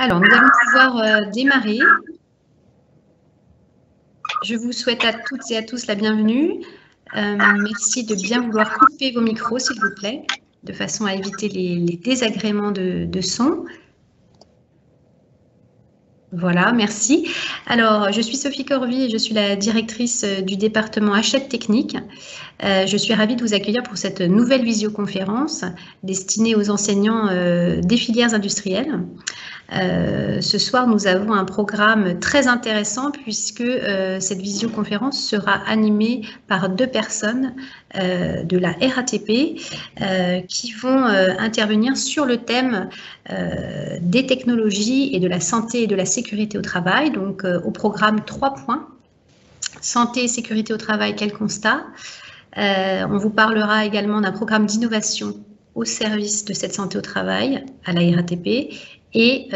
Alors, nous allons pouvoir démarrer. Je vous souhaite à toutes et à tous la bienvenue. Merci de bien vouloir couper vos micros, s'il vous plaît, de façon à éviter les désagréments de son. Voilà, merci. Alors, je suis Sophie Corvy et je suis la directrice du département Hachette Technique. Je suis ravie de vous accueillir pour cette nouvelle visioconférence destinée aux enseignants des filières industrielles. Ce soir, nous avons un programme très intéressant puisque cette visioconférence sera animée par deux personnes de la RATP qui vont intervenir sur le thème des technologies et de la santé et de la sécurité au travail. Donc, au programme 3 points, santé et sécurité au travail, quel constat? On vous parlera également d'un programme d'innovation au service de cette santé au travail à la RATP. Et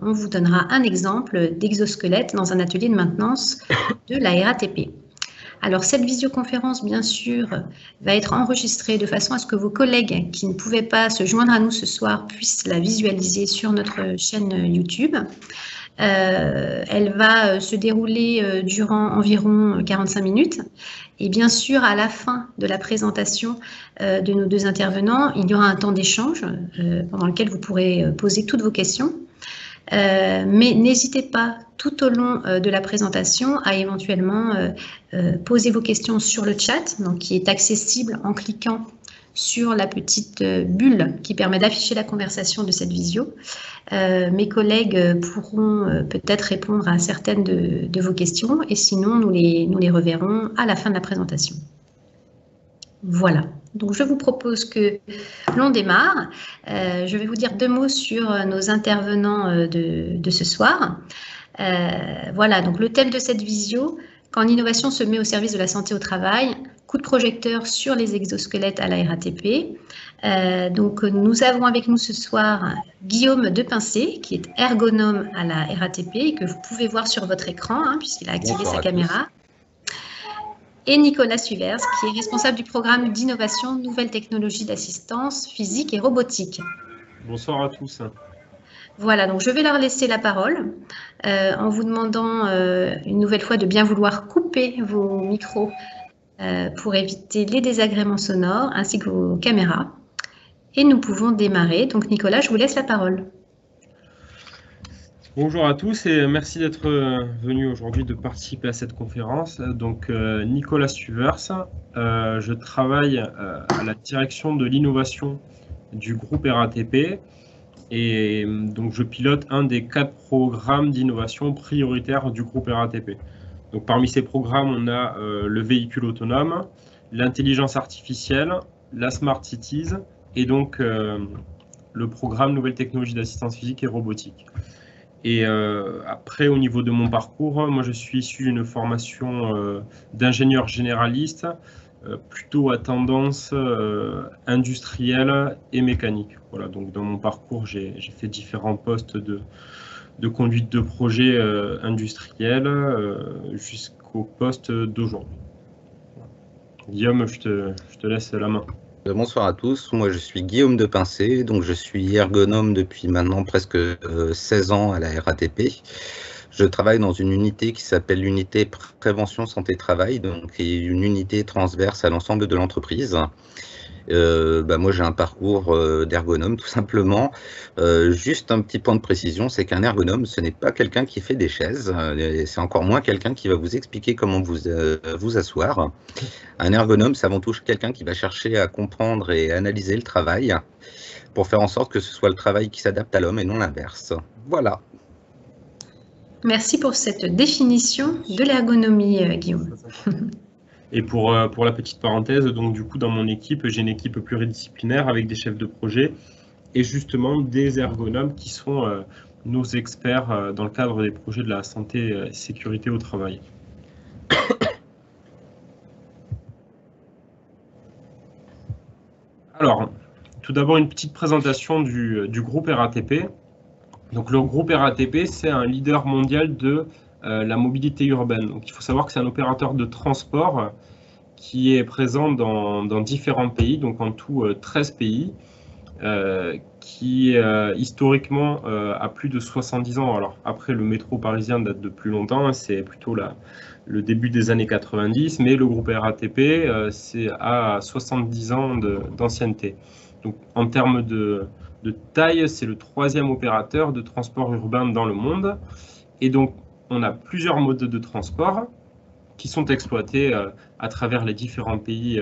on vous donnera un exemple d'exosquelette dans un atelier de maintenance de la RATP. Alors, cette visioconférence, bien sûr, va être enregistrée de façon à ce que vos collègues qui ne pouvaient pas se joindre à nous ce soir puissent la visualiser sur notre chaîne YouTube. Elle va se dérouler durant environ 45 minutes. Et bien sûr, à la fin de la présentation de nos deux intervenants, il y aura un temps d'échange pendant lequel vous pourrez poser toutes vos questions. Mais n'hésitez pas tout au long de la présentation à éventuellement poser vos questions sur le chat, donc qui est accessible en cliquant sur la petite bulle qui permet d'afficher la conversation de cette visio. Mes collègues pourront peut-être répondre à certaines de vos questions et sinon nous les reverrons à la fin de la présentation. Voilà, donc je vous propose que l'on démarre. Je vais vous dire deux mots sur nos intervenants de ce soir. Voilà, donc le thème de cette visio, quand l'innovation se met au service de la santé au travail, coup de projecteur sur les exosquelettes à la RATP. Donc nous avons avec nous ce soir Guillaume Depincé, qui est ergonome à la RATP et que vous pouvez voir sur votre écran, puisqu'il a activé sa caméra. Et Nicolas Suivers, qui est responsable du programme d'innovation Nouvelles technologies d'assistance physique et robotique. Bonsoir à tous. Voilà, donc je vais leur laisser la parole en vous demandant une nouvelle fois de bien vouloir couper vos micros pour éviter les désagréments sonores ainsi que vos caméras. Et nous pouvons démarrer. Donc Nicolas, je vous laisse la parole. Bonjour à tous et merci d'être venu aujourd'hui de participer à cette conférence. Donc Nicolas Suivers, je travaille à la direction de l'innovation du groupe RATP et donc je pilote un des 4 programmes d'innovation prioritaires du groupe RATP. Donc parmi ces programmes, on a le véhicule autonome, l'intelligence artificielle, la Smart Cities et donc le programme Nouvelles technologies d'assistance physique et robotique. Et après, au niveau de mon parcours, moi je suis issu d'une formation d'ingénieur généraliste, plutôt à tendance industrielle et mécanique. Voilà, donc dans mon parcours, j'ai fait différents postes de conduite de projet industriel jusqu'au poste d'aujourd'hui. Guillaume, je te laisse la main. Bonsoir à tous, moi je suis Guillaume Depincé, donc je suis ergonome depuis maintenant presque 16 ans à la RATP. Je travaille dans une unité qui s'appelle l'unité prévention santé travail, donc qui est une unité transverse à l'ensemble de l'entreprise. Moi j'ai un parcours d'ergonome tout simplement. Juste un petit point de précision, c'est qu'un ergonome ce n'est pas quelqu'un qui fait des chaises, c'est encore moins quelqu'un qui va vous expliquer comment vous asseoir. Un ergonome c'est avant tout quelqu'un qui va chercher à comprendre et analyser le travail pour faire en sorte que ce soit le travail qui s'adapte à l'homme et non l'inverse. Voilà. Merci pour cette définition de l'ergonomie, Guillaume. Et pour la petite parenthèse, donc du coup dans mon équipe, j'ai une équipe pluridisciplinaire avec des chefs de projet et justement des ergonomes qui sont nos experts dans le cadre des projets de la santé et sécurité au travail. Alors, tout d'abord une petite présentation du groupe RATP. Donc le groupe RATP, c'est un leader mondial de la mobilité urbaine. Donc il faut savoir que c'est un opérateur de transport qui est présent dans différents pays, donc en tout 13 pays, qui historiquement a plus de 70 ans. Alors après, le métro parisien date de plus longtemps, hein, c'est plutôt le début des années 90, mais le groupe RATP c'est à 70 ans d'ancienneté. Donc en termes de taille, c'est le 3e opérateur de transport urbain dans le monde. Et donc on a plusieurs modes de transport qui sont exploités à travers les différents pays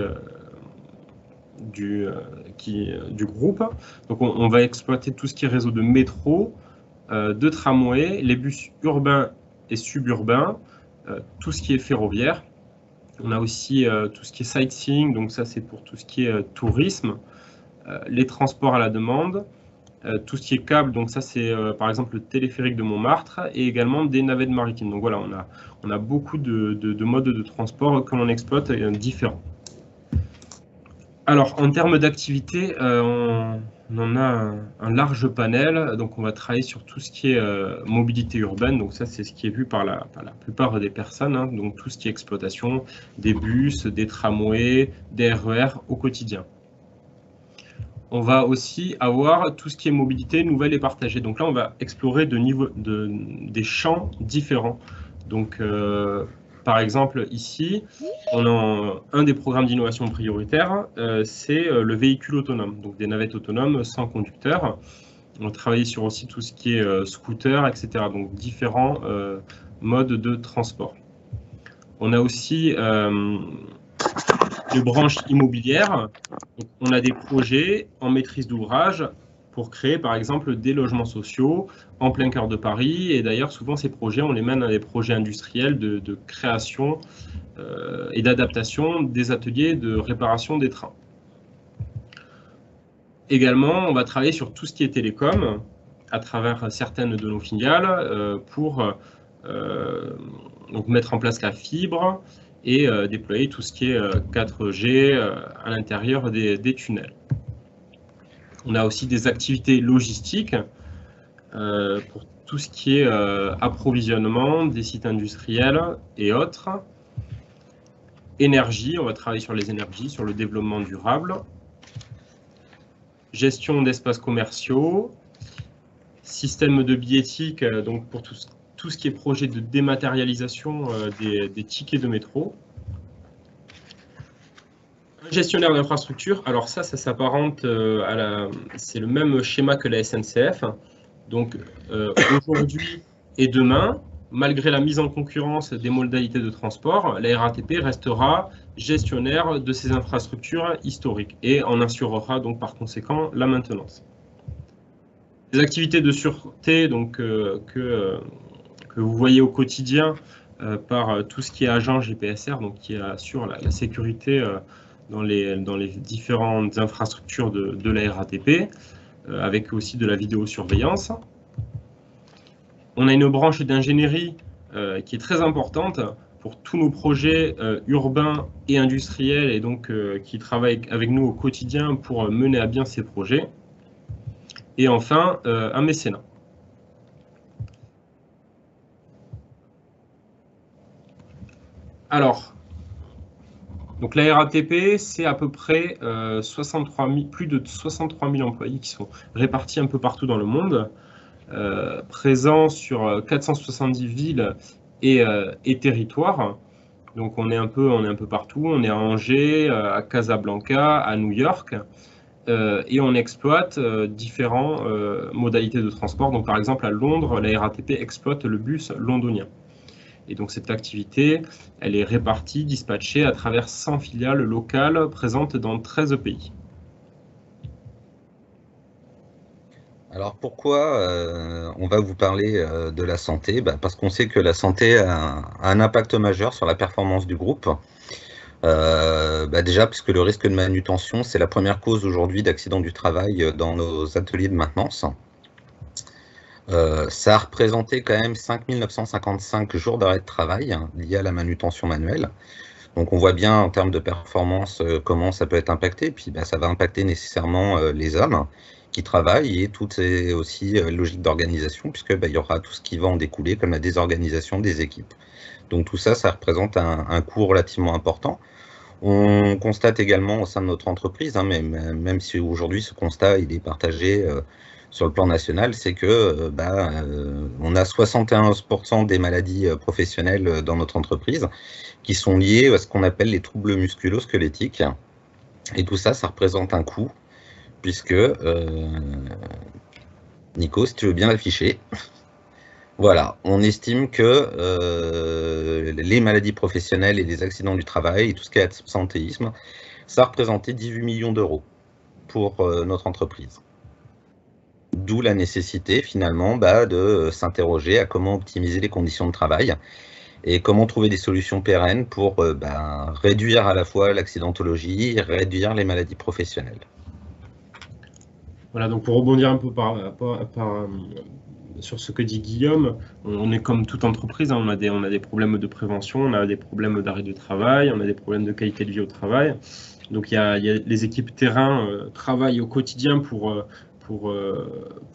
du groupe. Donc on va exploiter tout ce qui est réseau de métro, de tramway, les bus urbains et suburbains, tout ce qui est ferroviaire. On a aussi tout ce qui est sightseeing, donc ça c'est pour tout ce qui est tourisme, les transports à la demande, tout ce qui est câble, donc ça c'est par exemple le téléphérique de Montmartre, et également des navettes maritimes. Donc voilà, on a beaucoup de modes de transport que l'on exploite différents. Alors, en termes d'activité, on en a un large panel. Donc, on va travailler sur tout ce qui est mobilité urbaine. Donc, ça, c'est ce qui est vu par la plupart des personnes. Hein. Donc, tout ce qui est exploitation des bus, des tramways, des RER au quotidien. On va aussi avoir tout ce qui est mobilité nouvelle et partagée. Donc là, on va explorer des champs différents. Donc, par exemple, ici, on a un des programmes d'innovation prioritaire, c'est le véhicule autonome, donc des navettes autonomes sans conducteur. On va travailler sur aussi tout ce qui est scooter, etc. Donc différents modes de transport. On a aussi les branches immobilières. Donc, on a des projets en maîtrise d'ouvrage pour créer, par exemple, des logements sociaux en plein cœur de Paris. Et d'ailleurs, souvent, ces projets, on les mène à des projets industriels de création et d'adaptation des ateliers de réparation des trains. Également, on va travailler sur tout ce qui est télécom à travers certaines de nos filiales pour donc mettre en place la fibre et déployer tout ce qui est 4G à l'intérieur des tunnels. On a aussi des activités logistiques pour tout ce qui est approvisionnement des sites industriels et autres. Énergie, on va travailler sur les énergies, sur le développement durable. Gestion d'espaces commerciaux. Système de billettique, donc pour tout ce qui est projet de dématérialisation des tickets de métro. Gestionnaire d'infrastructure, alors ça s'apparente c'est le même schéma que la SNCF. Donc aujourd'hui et demain, malgré la mise en concurrence des modalités de transport, la RATP restera gestionnaire de ces infrastructures historiques et en assurera donc par conséquent la maintenance. Les activités de sûreté donc, que vous voyez au quotidien par tout ce qui est agent GPSR, donc qui assure la sécurité dans les différentes infrastructures de la RATP, avec aussi de la vidéosurveillance. On a une branche d'ingénierie qui est très importante pour tous nos projets urbains et industriels, et donc qui travaille avec nous au quotidien pour mener à bien ces projets. Et enfin, un mécénat. Alors, donc la RATP, c'est à peu près plus de 63 000 employés qui sont répartis un peu partout dans le monde, présents sur 470 villes et territoires. Donc on est un peu partout, on est à Angers, à Casablanca, à New York, et on exploite différentes modalités de transport. Donc par exemple à Londres, la RATP exploite le bus londonien. Et donc cette activité, elle est répartie, dispatchée à travers 100 filiales locales présentes dans 13 pays. Alors pourquoi on va vous parler de la santé? Parce qu'on sait que la santé a un impact majeur sur la performance du groupe. Déjà, puisque le risque de manutention, c'est la première cause aujourd'hui d'accident du travail dans nos ateliers de maintenance. Ça a représenté quand même 5 955 jours d'arrêt de travail liés à la manutention manuelle. Donc on voit bien en termes de performance comment ça peut être impacté. Puis ça va impacter nécessairement les hommes qui travaillent et toutes ces aussi logiques d'organisation, puisque il y aura tout ce qui va en découler comme la désorganisation des équipes. Donc tout ça, ça représente un coût relativement important. On constate également au sein de notre entreprise, hein, même si aujourd'hui ce constat il est partagé sur le plan national, c'est que on a 71% des maladies professionnelles dans notre entreprise qui sont liées à ce qu'on appelle les troubles musculo-squelettiques. Et tout ça, ça représente un coût, puisque, Nico, si tu veux bien l'afficher, voilà, on estime que les maladies professionnelles et les accidents du travail et tout ce qui est absentéisme, ça représentait 18 millions d'euros pour notre entreprise. D'où la nécessité finalement de s'interroger à comment optimiser les conditions de travail et comment trouver des solutions pérennes pour réduire à la fois l'accidentologie et réduire les maladies professionnelles. Voilà, donc pour rebondir un peu sur ce que dit Guillaume, on est comme toute entreprise, hein, on a des problèmes de prévention, on a des problèmes d'arrêt de travail, on a des problèmes de qualité de vie au travail. Donc il y a les équipes terrain travaillent au quotidien pour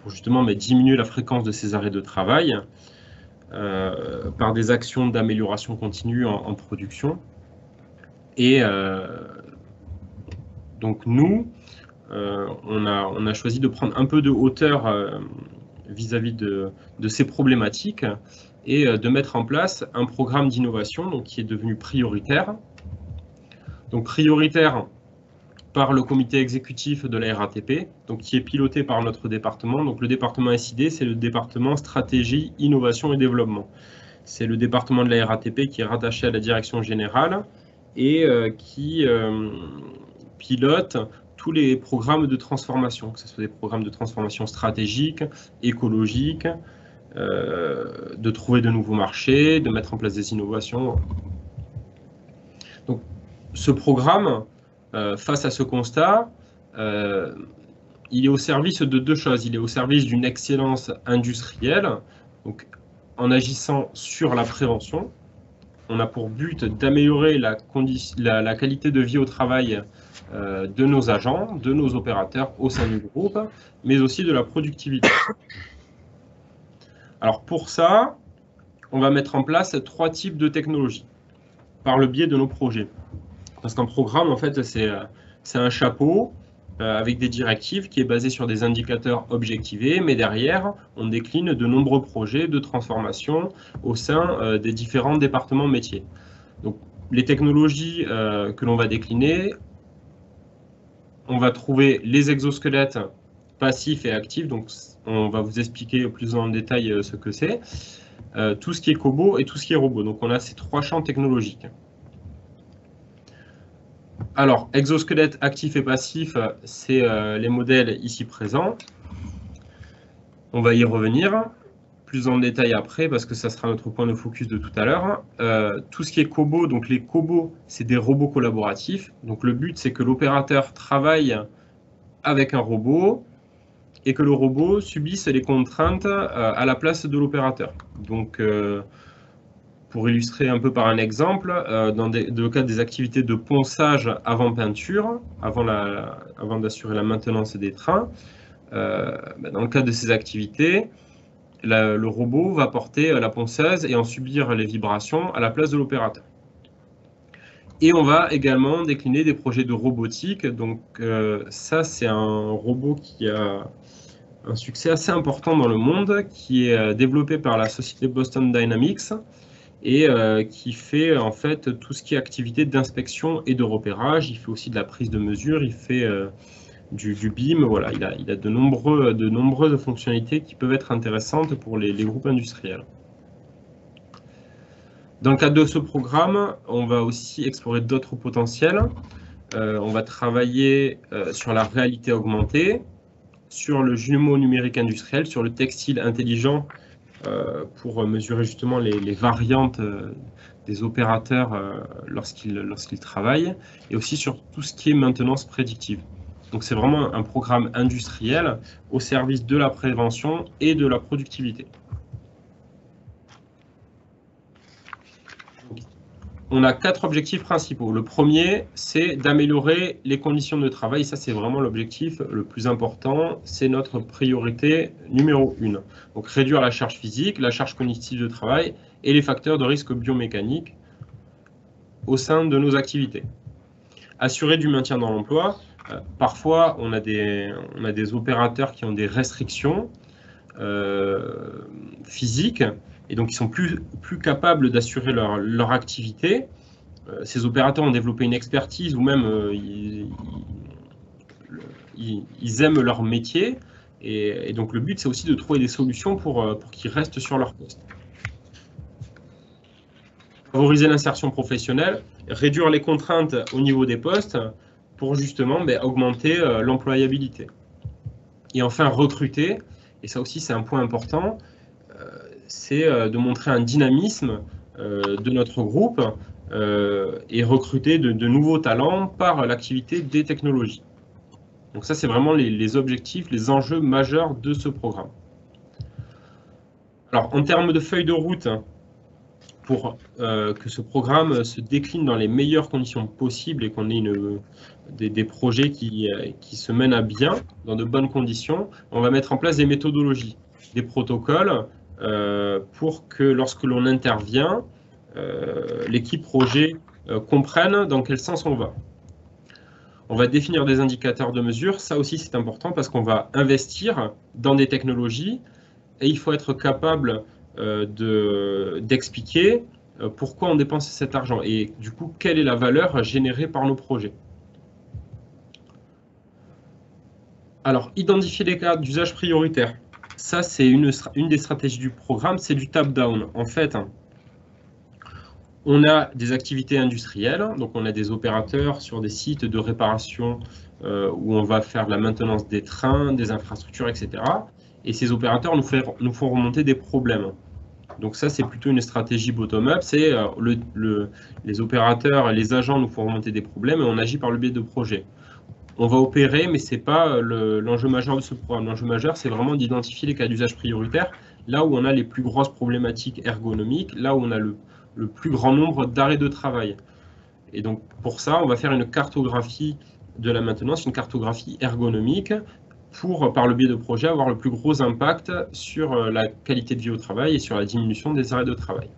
justement diminuer la fréquence de ces arrêts de travail par des actions d'amélioration continue en production. Et donc nous, on a choisi de prendre un peu de hauteur vis-à-vis de ces problématiques et de mettre en place un programme d'innovation qui est devenu prioritaire. Donc prioritaire par le comité exécutif de la RATP, donc qui est piloté par notre département. Donc le département SID, c'est le département stratégie, innovation et développement. C'est le département de la RATP qui est rattaché à la direction générale et qui pilote tous les programmes de transformation, que ce soit des programmes de transformation stratégique, écologique, de trouver de nouveaux marchés, de mettre en place des innovations. Donc ce programme, face à ce constat, il est au service de deux choses. Il est au service d'une excellence industrielle, donc en agissant sur la prévention. On a pour but d'améliorer la qualité de vie au travail de nos agents, de nos opérateurs au sein du groupe, mais aussi de la productivité. Alors pour ça, on va mettre en place 3 types de technologies par le biais de nos projets. Parce qu'un programme, en fait, c'est un chapeau avec des directives qui est basé sur des indicateurs objectivés, mais derrière, on décline de nombreux projets de transformation au sein des différents départements métiers. Donc, les technologies que l'on va décliner, on va trouver les exosquelettes passifs et actifs, donc on va vous expliquer plus en détail ce que c'est, tout ce qui est cobo et tout ce qui est robot. Donc, on a ces 3 champs technologiques. Alors, exosquelette actif et passif, c'est les modèles ici présents. On va y revenir plus en détail après parce que ça sera notre point de focus de tout à l'heure. Tout ce qui est cobo, donc les cobos, c'est des robots collaboratifs. Donc le but, c'est que l'opérateur travaille avec un robot et que le robot subisse les contraintes à la place de l'opérateur. Donc, pour illustrer un peu par un exemple, dans le cadre des activités de ponçage avant peinture, avant d'assurer la maintenance des trains, dans le cadre de ces activités, le robot va porter la ponceuse et en subir les vibrations à la place de l'opérateur. Et on va également décliner des projets de robotique. Donc ça, c'est un robot qui a un succès assez important dans le monde, qui est développé par la société Boston Dynamics, et qui fait en fait tout ce qui est activité d'inspection et de repérage. Il fait aussi de la prise de mesure, il fait du BIM, voilà, il a de nombreuses fonctionnalités qui peuvent être intéressantes pour les groupes industriels. Dans le cadre de ce programme, on va aussi explorer d'autres potentiels. On va travailler sur la réalité augmentée, sur le jumeau numérique industriel, sur le textile intelligent, pour mesurer justement les variantes des opérateurs lorsqu'ils travaillent, et aussi sur tout ce qui est maintenance prédictive. Donc c'est vraiment un programme industriel au service de la prévention et de la productivité. On a 4 objectifs principaux. Le premier, c'est d'améliorer les conditions de travail. Ça, c'est vraiment l'objectif le plus important. C'est notre priorité numéro 1. Donc, réduire la charge physique, la charge cognitive de travail et les facteurs de risque biomécanique au sein de nos activités. Assurer du maintien dans l'emploi. Parfois, on a des opérateurs qui ont des restrictions physiques et donc ils sont plus capables d'assurer leur activité. Ces opérateurs ont développé une expertise ou même ils aiment leur métier et donc le but c'est aussi de trouver des solutions pour qu'ils restent sur leur poste. Favoriser l'insertion professionnelle, réduire les contraintes au niveau des postes pour justement augmenter l'employabilité. Et enfin recruter, et ça aussi c'est un point important, c'est de montrer un dynamisme de notre groupe et recruter de nouveaux talents par l'activité des technologies. Donc ça, c'est vraiment les objectifs, les enjeux majeurs de ce programme. Alors, en termes de feuille de route, pour que ce programme se décline dans les meilleures conditions possibles et qu'on ait des projets qui se mènent à bien, dans de bonnes conditions, on va mettre en place des méthodologies, des protocoles pour que lorsque l'on intervient, l'équipe projet comprenne dans quel sens on va. On va définir des indicateurs de mesure, ça aussi c'est important parce qu'on va investir dans des technologies et il faut être capable d'expliquer pourquoi on dépense cet argent et du coup quelle est la valeur générée par nos projets. Alors, identifier les cas d'usage prioritaire, ça c'est une des stratégies du programme, c'est du top-down. En fait, on a des activités industrielles, donc on a des opérateurs sur des sites de réparation où on va faire de la maintenance des trains, des infrastructures, etc. Et ces opérateurs nous font remonter des problèmes. Donc ça, c'est plutôt une stratégie bottom-up, c'est les opérateurs, les agents nous font remonter des problèmes et on agit par le biais de projets. On va opérer, mais ce n'est pas l'enjeu majeur de ce programme. L'enjeu majeur, c'est vraiment d'identifier les cas d'usage prioritaires, là où on a les plus grosses problématiques ergonomiques, là où on a le plus grand nombre d'arrêts de travail. Et donc, pour ça, on va faire une cartographie de la maintenance, une cartographie ergonomique, pour, par le biais de projets, avoir le plus gros impact sur la qualité de vie au travail et sur la diminution des arrêts de travail.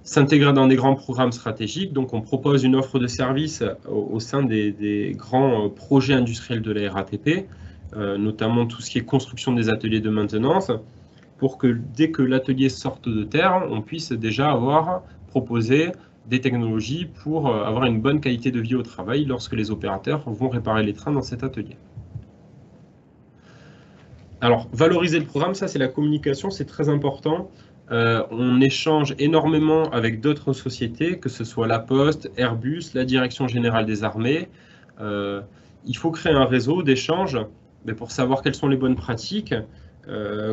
S'intégrer dans des grands programmes stratégiques, donc on propose une offre de services au sein des grands projets industriels de la RATP, notamment tout ce qui est construction des ateliers de maintenance, pour que dès que l'atelier sorte de terre, on puisse déjà avoir proposé des technologies pour avoir une bonne qualité de vie au travail lorsque les opérateurs vont réparer les trains dans cet atelier. Alors, valoriser le programme, ça c'est la communication, c'est très important. On échange énormément avec d'autres sociétés, que ce soit la Poste, Airbus, la Direction Générale des Armées. Il faut créer un réseau d'échange pour savoir quelles sont les bonnes pratiques,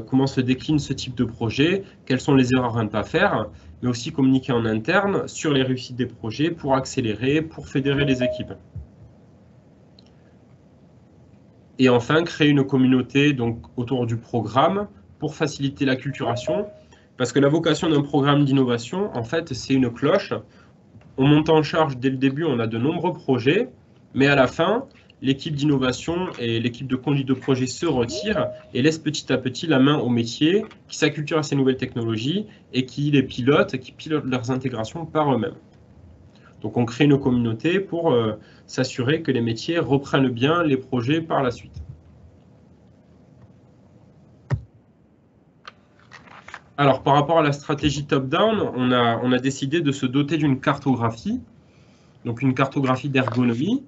comment se décline ce type de projet, quelles sont les erreurs à ne pas faire, mais aussi communiquer en interne sur les réussites des projets pour accélérer, pour fédérer les équipes. Et enfin, créer une communauté donc, autour du programme pour faciliter l'acculturation. Parce que la vocation d'un programme d'innovation, en fait, c'est une cloche. On monte en charge dès le début, on a de nombreux projets, mais à la fin, l'équipe d'innovation et l'équipe de conduite de projet se retirent et laissent petit à petit la main au métier, qui s'acculture à ces nouvelles technologies et qui pilotent leurs intégrations par eux-mêmes. Donc on crée une communauté pour s'assurer que les métiers reprennent bien les projets par la suite. Alors, par rapport à la stratégie top-down, on a décidé de se doter d'une cartographie, donc une cartographie d'ergonomie.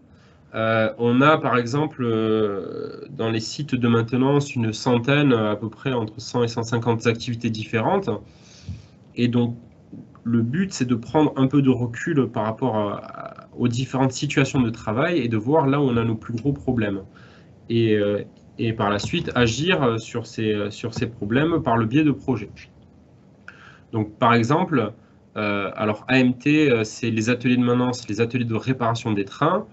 On a, par exemple, dans les sites de maintenance, une centaine, à peu près entre 100 et 150 activités différentes. Et donc, le but, c'est de prendre un peu de recul par rapport aux différentes situations de travail et de voir là où on a nos plus gros problèmes. Et par la suite, agir sur ces problèmes par le biais de projets. Donc, par exemple, alors AMT, c'est les ateliers de maintenance, les ateliers de réparation des trains.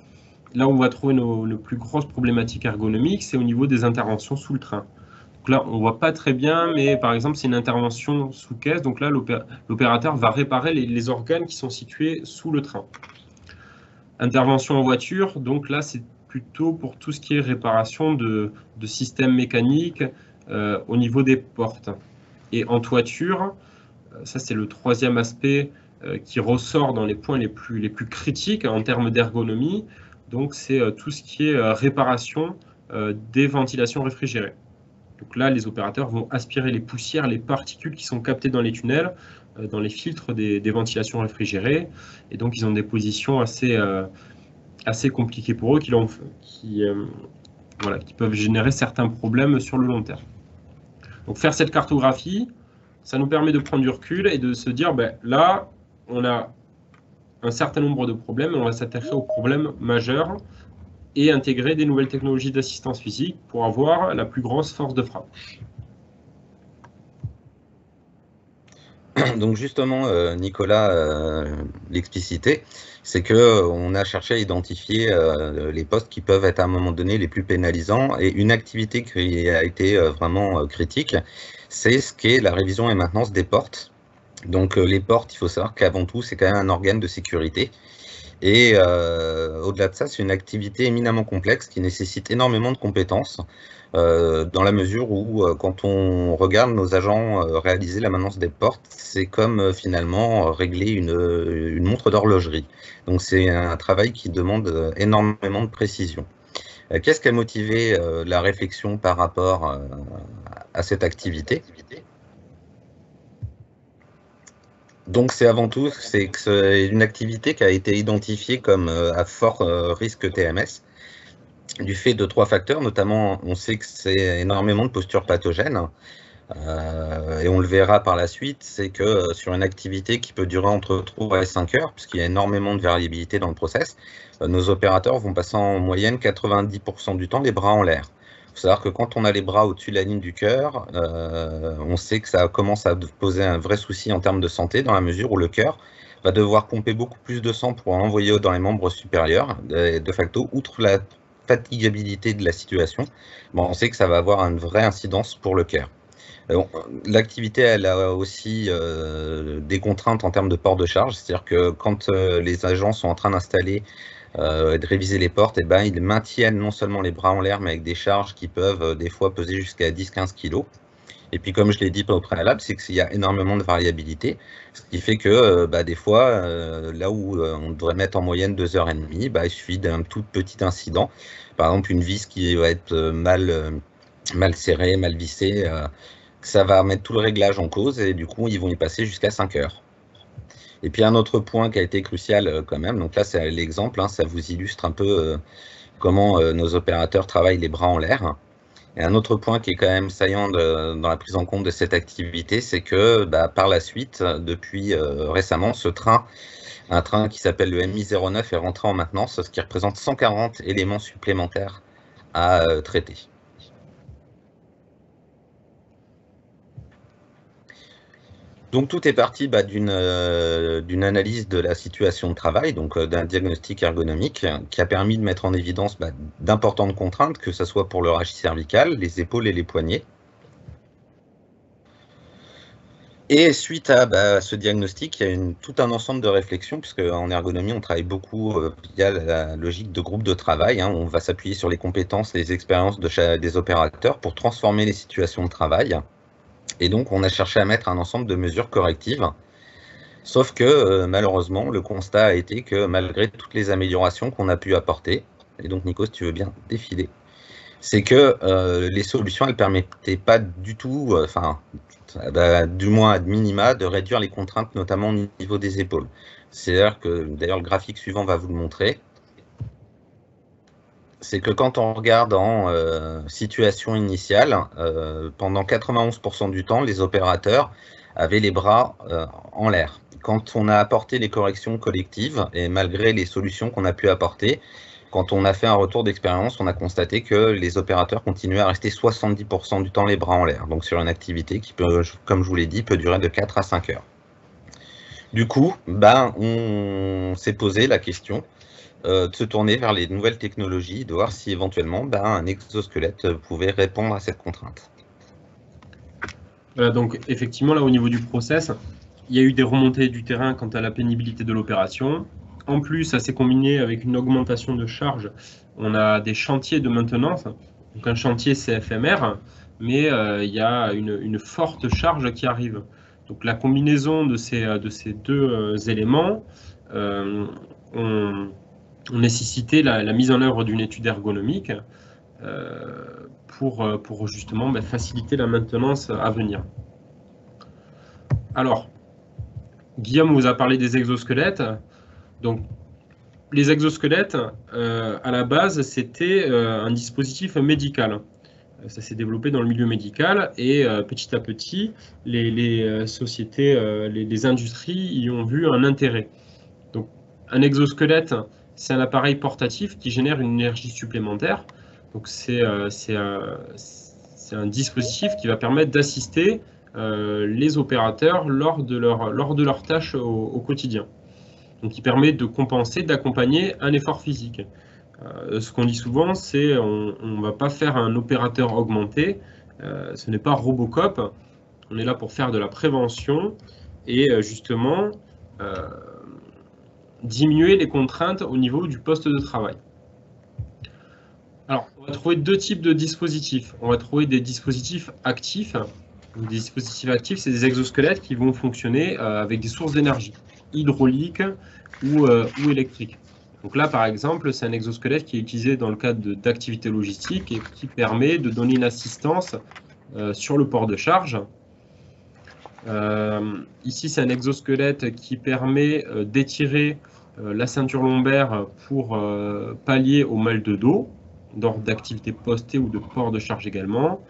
Là où on va trouver nos plus grosses problématiques ergonomiques, c'est au niveau des interventions sous le train. Donc là, on ne voit pas très bien, mais par exemple, c'est une intervention sous caisse. Donc là, l'opérateur va réparer les organes qui sont situés sous le train. Intervention en voiture, donc là, c'est plutôt pour tout ce qui est réparation de systèmes mécaniques au niveau des portes. Et en toiture, ça c'est le troisième aspect qui ressort dans les points les plus critiques en termes d'ergonomie. Donc, c'est tout ce qui est réparation des ventilations réfrigérées. Donc là, les opérateurs vont aspirer les poussières, les particules qui sont captées dans les tunnels, dans les filtres des ventilations réfrigérées. Et donc, ils ont des positions assez compliquées pour eux qui peuvent générer certains problèmes sur le long terme. Donc, faire cette cartographie, ça nous permet de prendre du recul et de se dire, là, on a un certain nombre de problèmes, on va s'attaquer aux problèmes majeurs et intégrer des nouvelles technologies d'assistance physique pour avoir la plus grosse force de frappe. Donc justement, Nicolas l'explicitait, c'est qu'on a cherché à identifier les postes qui peuvent être à un moment donné les plus pénalisants, et une activité qui a été vraiment critique, c'est ce qu'est la révision et maintenance des portes. Donc les portes, il faut savoir qu'avant tout, c'est quand même un organe de sécurité. Et au-delà de ça, c'est une activité éminemment complexe qui nécessite énormément de compétences, dans la mesure où, quand on regarde nos agents réaliser la maintenance des portes, c'est comme finalement régler une montre d'horlogerie. Donc c'est un travail qui demande énormément de précision. Qu'est-ce qui a motivé la réflexion par rapport à cette activité ? Donc c'est avant tout, c'est une activité qui a été identifiée comme à fort risque TMS, du fait de 3 facteurs. Notamment, on sait que c'est énormément de postures pathogènes, et on le verra par la suite, c'est que sur une activité qui peut durer entre 3 et 5 heures, puisqu'il y a énormément de variabilité dans le process, nos opérateurs vont passer en moyenne 90% du temps les bras en l'air. Il faut savoir que quand on a les bras au-dessus de la ligne du cœur, on sait que ça commence à poser un vrai souci en termes de santé, dans la mesure où le cœur va devoir pomper beaucoup plus de sang pour l'envoyer dans les membres supérieurs. De facto, outre la fatigabilité de la situation, on sait que ça va avoir une vraie incidence pour le cœur. L'activité, elle a aussi des contraintes en termes de port de charge, c'est-à-dire que quand les agents sont en train d'installer et de réviser les portes, ils maintiennent non seulement les bras en l'air, mais avec des charges qui peuvent des fois peser jusqu'à 10-15 kg. Et puis, comme je l'ai dit au préalable, c'est qu'il y a énormément de variabilité, ce qui fait que des fois, là où on devrait mettre en moyenne 2h30, il suffit d'un tout petit incident, par exemple une vis qui va être mal serrée, mal vissée, ça va mettre tout le réglage en cause, et du coup, ils vont y passer jusqu'à 5 heures. Et puis un autre point qui a été crucial quand même, donc là c'est l'exemple, ça vous illustre un peu comment nos opérateurs travaillent les bras en l'air. Et un autre point qui est quand même saillant dans la prise en compte de cette activité, c'est que par la suite, depuis récemment, un train qui s'appelle le MI09 est rentré en maintenance, ce qui représente 140 éléments supplémentaires à traiter. Donc tout est parti d'une analyse de la situation de travail, donc d'un diagnostic ergonomique qui a permis de mettre en évidence d'importantes contraintes, que ce soit pour le rachis cervical, les épaules et les poignets. Et suite à ce diagnostic, il y a tout un ensemble de réflexions, puisque en ergonomie, on travaille beaucoup via la logique de groupe de travail. On va s'appuyer sur les compétences et les expériences des opérateurs pour transformer les situations de travail. Et donc, on a cherché à mettre un ensemble de mesures correctives. Sauf que, malheureusement, le constat a été que malgré toutes les améliorations qu'on a pu apporter, et donc Nico, si tu veux bien défiler, c'est que les solutions, elles ne permettaient pas du tout, du moins à minima, de réduire les contraintes, notamment au niveau des épaules. C'est-à-dire que, d'ailleurs, le graphique suivant va vous le montrer. C'est que quand on regarde en situation initiale, pendant 91% du temps, les opérateurs avaient les bras en l'air. Quand on a apporté les corrections collectives, et malgré les solutions qu'on a pu apporter, quand on a fait un retour d'expérience, on a constaté que les opérateurs continuaient à rester 70% du temps les bras en l'air. Donc sur une activité qui peut, comme je vous l'ai dit, peut durer de 4 à 5 heures. Du coup, on s'est posé la question de se tourner vers les nouvelles technologies, de voir si éventuellement un exosquelette pouvait répondre à cette contrainte. Voilà, donc effectivement, là au niveau du process, il y a eu des remontées du terrain quant à la pénibilité de l'opération. En plus, ça s'est combiné avec une augmentation de charge. On a des chantiers de maintenance. Donc un chantier, c'est éphémère, mais il y a une forte charge qui arrive. Donc la combinaison de ces deux éléments ont nécessité la mise en œuvre d'une étude ergonomique pour justement faciliter la maintenance à venir. Alors, Guillaume vous a parlé des exosquelettes. Donc, les exosquelettes, à la base, c'était un dispositif médical. Ça s'est développé dans le milieu médical et petit à petit, les sociétés, les industries y ont vu un intérêt. Donc, un exosquelette, c'est un appareil portatif qui génère une énergie supplémentaire. Donc, c'est un dispositif qui va permettre d'assister les opérateurs lors de leurs tâches au quotidien. Donc, il permet de compenser, d'accompagner un effort physique. Ce qu'on dit souvent, c'est on ne va pas faire un opérateur augmenté. Ce n'est pas Robocop. On est là pour faire de la prévention et justement diminuer les contraintes au niveau du poste de travail. Alors, on va trouver deux types de dispositifs. On va trouver des dispositifs actifs. Donc, des dispositifs actifs, c'est des exosquelettes qui vont fonctionner avec des sources d'énergie, hydrauliques ou électriques. Donc là, par exemple, c'est un exosquelette qui est utilisé dans le cadre d'activités logistiques et qui permet de donner une assistance sur le port de charge. Ici, c'est un exosquelette qui permet d'étirer la ceinture lombaire pour pallier au mal de dos, d'ordre d'activité postée ou de port de charge également.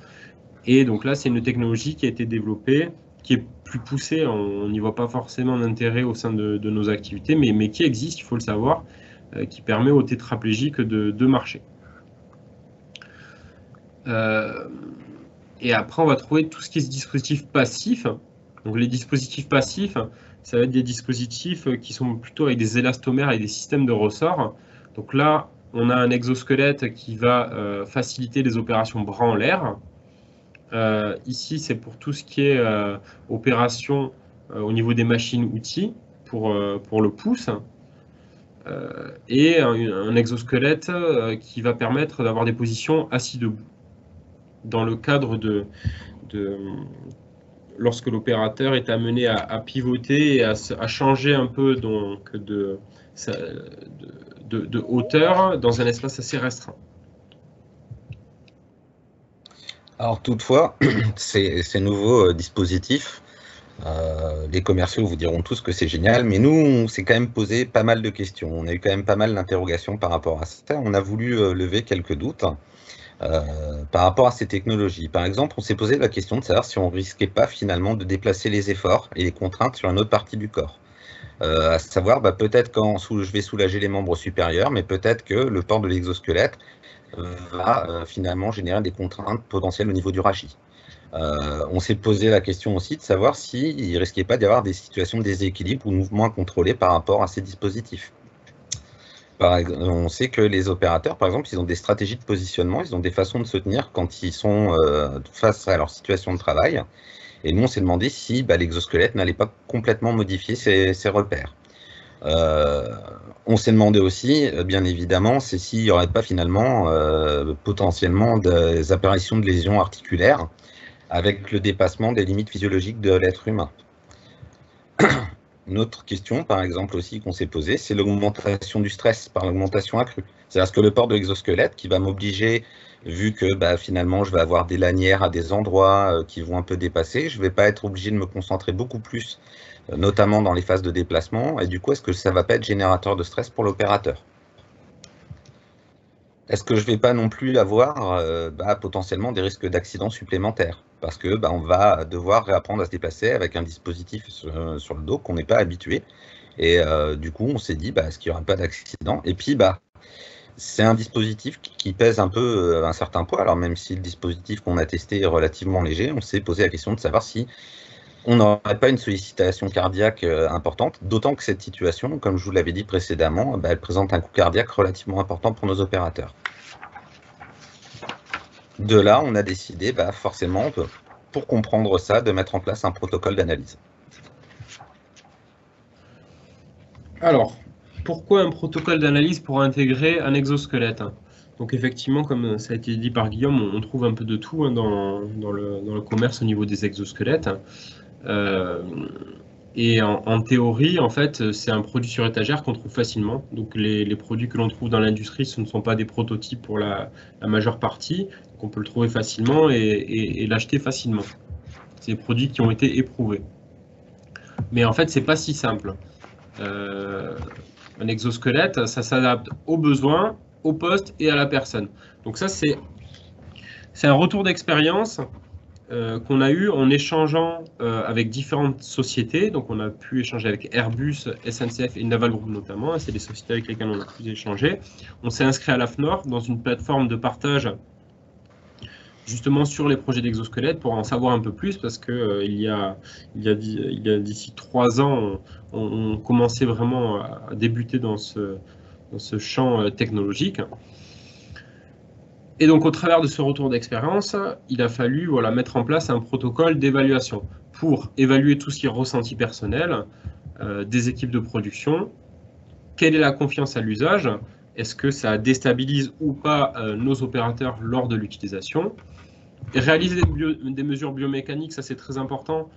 Et donc là, c'est une technologie qui a été développée, qui est plus poussée. On n'y voit pas forcément d'intérêt au sein de nos activités, mais qui existe, il faut le savoir, qui permet aux tétraplégiques de marcher. Et après, on va trouver tout ce qui est dispositif passif. Donc les dispositifs passifs, ça va être des dispositifs qui sont plutôt avec des élastomères et des systèmes de ressort. Donc là, on a un exosquelette qui va faciliter les opérations bras en l'air. Ici, c'est pour tout ce qui est opération au niveau des machines-outils pour le pouce. Et un exosquelette qui va permettre d'avoir des positions assis-debout. Dans le cadre lorsque l'opérateur est amené à pivoter et à changer un peu donc, de hauteur dans un espace assez restreint. Alors toutefois, ces nouveaux dispositifs, les commerciaux vous diront tous que c'est génial, mais nous, on s'est quand même posé pas mal de questions. On a eu quand même pas mal d'interrogations par rapport à ça. On a voulu lever quelques doutes par rapport à ces technologies. Par exemple, on s'est posé la question de savoir si on risquait pas finalement de déplacer les efforts et les contraintes sur une autre partie du corps. À savoir, peut-être quand je vais soulager les membres supérieurs, mais peut-être que le port de l'exosquelette va finalement générer des contraintes potentielles au niveau du rachis. On s'est posé la question aussi de savoir s'il ne risquait pas d'y avoir des situations de déséquilibre ou de mouvements incontrôlés par rapport à ces dispositifs. On sait que les opérateurs, par exemple, ils ont des stratégies de positionnement, ils ont des façons de se tenir quand ils sont face à leur situation de travail. Et nous, on s'est demandé si l'exosquelette n'allait pas complètement modifier ses repères. On s'est demandé aussi, bien évidemment, c'est s'il n'y aurait pas finalement potentiellement des apparitions de lésions articulaires avec le dépassement des limites physiologiques de l'être humain. Une autre question, par exemple, aussi qu'on s'est posée, c'est l'augmentation du stress par l'augmentation accrue. C'est-à-dire que le port de l'exosquelette qui va m'obliger, vu que finalement je vais avoir des lanières à des endroits qui vont un peu dépasser, je ne vais pas être obligé de me concentrer beaucoup plus, notamment dans les phases de déplacement, et du coup, est-ce que ça ne va pas être générateur de stress pour l'opérateur? Est-ce que je ne vais pas non plus avoir potentiellement des risques d'accidents supplémentaires? Parce que on va devoir réapprendre à se déplacer avec un dispositif sur le dos qu'on n'est pas habitué. Et du coup, on s'est dit, est-ce qu'il n'y aura pas d'accident? Et puis, c'est un dispositif qui pèse un peu un certain poids. Alors même si le dispositif qu'on a testé est relativement léger, on s'est posé la question de savoir si on n'aurait pas une sollicitation cardiaque importante, d'autant que cette situation, comme je vous l'avais dit précédemment, elle présente un coût cardiaque relativement important pour nos opérateurs. De là, on a décidé forcément, pour comprendre ça, de mettre en place un protocole d'analyse. Alors, pourquoi un protocole d'analyse pour intégrer un exosquelette? Donc effectivement, comme ça a été dit par Guillaume, on trouve un peu de tout dans le commerce au niveau des exosquelettes. Et en théorie, en fait, c'est un produit sur étagère qu'on trouve facilement. Donc les produits que l'on trouve dans l'industrie, ce ne sont pas des prototypes pour la majeure partie. Donc on peut le trouver facilement et l'acheter facilement. C'est des produits qui ont été éprouvés. Mais en fait, c'est pas si simple. Un exosquelette, ça s'adapte aux besoins, au poste et à la personne. Donc ça, c'est un retour d'expérience qu'on a eu en échangeant avec différentes sociétés. Donc on a pu échanger avec Airbus, SNCF et Naval Group notamment. C'est les sociétés avec lesquelles on a pu échanger. On s'est inscrit à l'AFNOR dans une plateforme de partage justement sur les projets d'exosquelettes pour en savoir un peu plus, parce que il y a d'ici 3 ans, on commençait vraiment à débuter dans ce champ technologique. Et donc, au travers de ce retour d'expérience, il a fallu mettre en place un protocole d'évaluation pour évaluer tout ce qui est ressenti personnel des équipes de production. Quelle est la confiance à l'usage? Est-ce que ça déstabilise ou pas nos opérateurs lors de l'utilisation? Réaliser des mesures biomécaniques, ça c'est très important.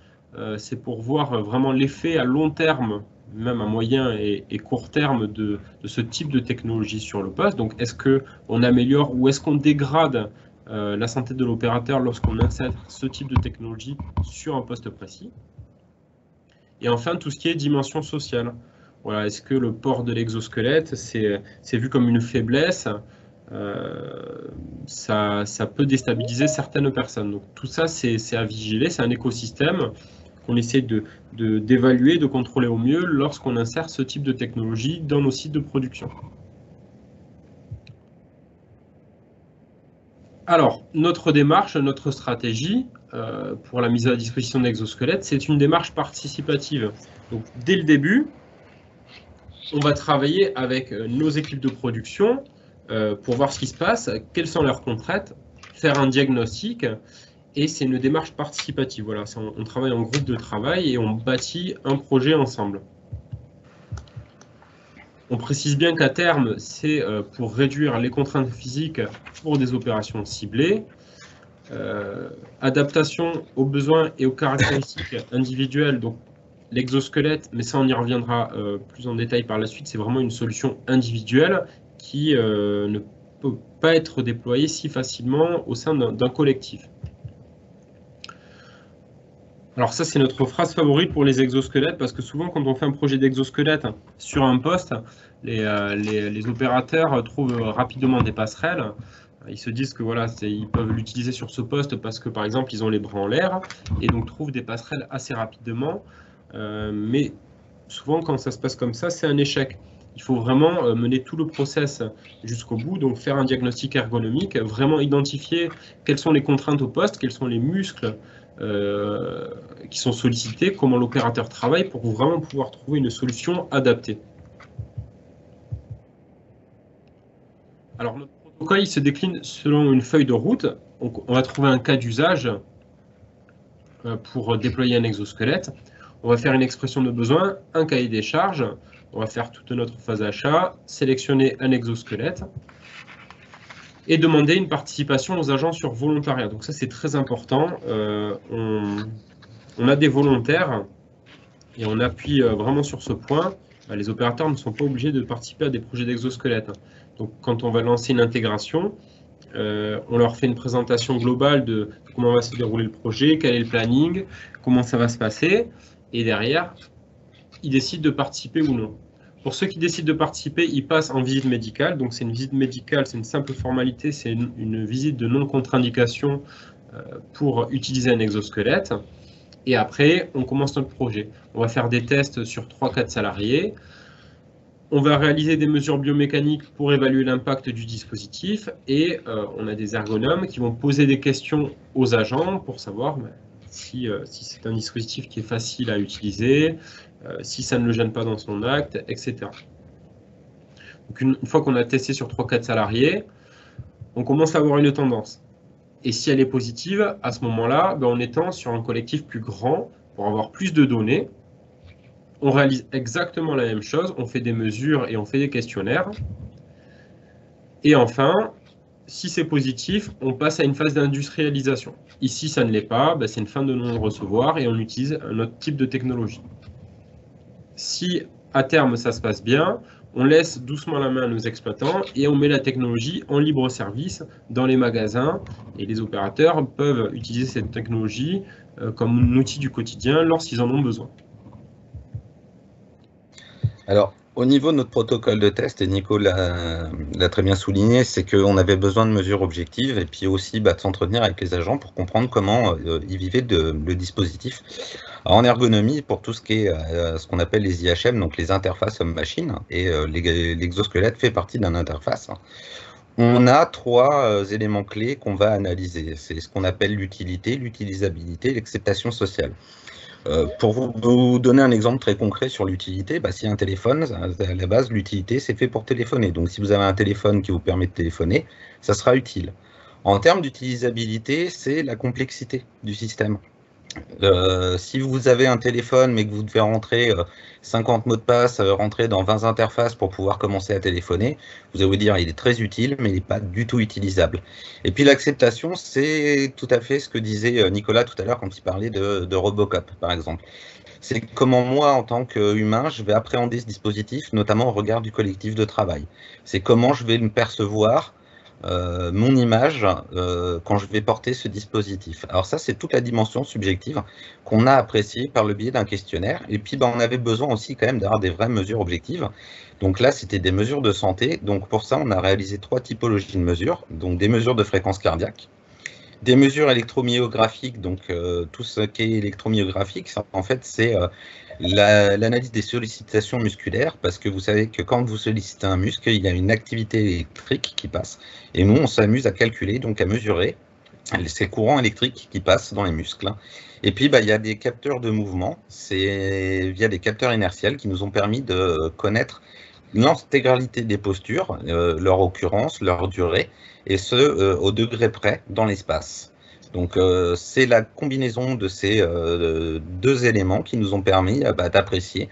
C'est pour voir vraiment l'effet à long terme, même à moyen et court terme de ce type de technologie sur le poste. Donc, est-ce qu'on améliore ou est-ce qu'on dégrade la santé de l'opérateur lorsqu'on insère ce type de technologie sur un poste précis? Et enfin, tout ce qui est dimension sociale. Voilà, est-ce que le port de l'exosquelette, c'est vu comme une faiblesse? Ça peut déstabiliser certaines personnes. Donc tout ça, c'est à vigiler, c'est un écosystème qu'on essaie d'évaluer, de contrôler au mieux lorsqu'on insère ce type de technologie dans nos sites de production. Alors, notre démarche, notre stratégie pour la mise à disposition d'exosquelettes, c'est une démarche participative. Donc dès le début, on va travailler avec nos équipes de production pour voir ce qui se passe, quelles sont leurs contraintes, faire un diagnostic, et c'est une démarche participative. Voilà, on travaille en groupe de travail et on bâtit un projet ensemble. On précise bien qu'à terme, c'est pour réduire les contraintes physiques pour des opérations ciblées, adaptation aux besoins et aux caractéristiques individuelles. Donc l'exosquelette, mais ça on y reviendra plus en détail par la suite, c'est vraiment une solution individuelle qui ne peut pas être déployée si facilement au sein d'un collectif. Alors ça, c'est notre phrase favorite pour les exosquelettes, parce que souvent, quand on fait un projet d'exosquelette sur un poste, les opérateurs trouvent rapidement des passerelles. Ils se disent que voilà, ils peuvent l'utiliser sur ce poste parce que, par exemple, ils ont les bras en l'air, et donc trouvent des passerelles assez rapidement. Mais souvent, quand ça se passe comme ça, c'est un échec. Il faut vraiment mener tout le process jusqu'au bout, donc faire un diagnostic ergonomique, vraiment identifier quelles sont les contraintes au poste, quels sont les muscles qui sont sollicités, comment l'opérateur travaille pour vraiment pouvoir trouver une solution adaptée. Alors, notre protocole, il se décline selon une feuille de route. Donc, on va trouver un cas d'usage pour déployer un exosquelette. On va faire une expression de besoin, un cahier des charges. On va faire toute notre phase d'achat, sélectionner un exosquelette et demander une participation aux agents sur volontariat. Donc ça, c'est très important. On a des volontaires et on appuie vraiment sur ce point. Les opérateurs ne sont pas obligés de participer à des projets d'exosquelettes. Donc quand on va lancer une intégration, on leur fait une présentation globale de comment va se dérouler le projet, quel est le planning, comment ça va se passer. Et derrière, ils décident de participer ou non. Pour ceux qui décident de participer, ils passent en visite médicale. Donc c'est une visite médicale, c'est une simple formalité, c'est une visite de non-contre-indication pour utiliser un exosquelette. Et après, on commence notre projet. On va faire des tests sur 3-4 salariés. On va réaliser des mesures biomécaniques pour évaluer l'impact du dispositif. Et on a des ergonomes qui vont poser des questions aux agents pour savoir si c'est un dispositif qui est facile à utiliser, si ça ne le gêne pas dans son acte, etc. Donc une fois qu'on a testé sur 3-4 salariés, on commence à avoir une tendance. Et si elle est positive, à ce moment-là, on étend sur un collectif plus grand pour avoir plus de données. On réalise exactement la même chose, on fait des mesures et on fait des questionnaires. Et enfin, Si c'est positif, on passe à une phase d'industrialisation. Ici, ça ne l'est pas, c'est une fin de non-recevoir et on utilise un autre type de technologie. Si à terme ça se passe bien, on laisse doucement la main à nos exploitants et on met la technologie en libre service dans les magasins et les opérateurs peuvent utiliser cette technologie comme un outil du quotidien lorsqu'ils en ont besoin. Alors, au niveau de notre protocole de test, et Nico l'a très bien souligné, c'est qu'on avait besoin de mesures objectives et puis aussi de s'entretenir avec les agents pour comprendre comment ils vivaient le dispositif. Alors, en ergonomie, pour tout ce qui est ce qu'on appelle les IHM, donc les interfaces homme-machine, et l'exosquelette fait partie d'une interface. On a trois éléments clés qu'on va analyser. C'est ce qu'on appelle l'utilité, l'utilisabilité, l'acceptation sociale. Pour vous donner un exemple très concret sur l'utilité, si un téléphone, à la base, l'utilité, c'est fait pour téléphoner. Donc, si vous avez un téléphone qui vous permet de téléphoner, ça sera utile. En termes d'utilisabilité, c'est la complexité du système. Si vous avez un téléphone, mais que vous devez rentrer 50 mots de passe, rentrer dans 20 interfaces pour pouvoir commencer à téléphoner, vous allez vous dire il est très utile, mais il n'est pas du tout utilisable. Et puis l'acceptation, c'est tout à fait ce que disait Nicolas tout à l'heure quand il parlait de Robocop, par exemple. C'est comment moi, en tant qu'humain, je vais appréhender ce dispositif, notamment au regard du collectif de travail. C'est comment je vais me percevoir mon image quand je vais porter ce dispositif. Alors ça, c'est toute la dimension subjective qu'on a appréciée par le biais d'un questionnaire. Et puis, on avait besoin aussi quand même d'avoir des vraies mesures objectives. Donc là, c'était des mesures de santé. Donc pour ça, on a réalisé trois typologies de mesures. Donc des mesures de fréquence cardiaque, des mesures électromyographiques. Donc tout ce qui est électromyographique, ça, en fait, c'est l'analyse des sollicitations musculaires, parce que vous savez que quand vous sollicitez un muscle, il y a une activité électrique qui passe. Et nous, on s'amuse à calculer, donc à mesurer ces courants électriques qui passent dans les muscles. Et puis, il y a des capteurs de mouvement. C'est via des capteurs inertiels qui nous ont permis de connaître l'intégralité des postures, leur occurrence, leur durée, et ce, au degré près dans l'espace. Donc, c'est la combinaison de ces deux éléments qui nous ont permis d'apprécier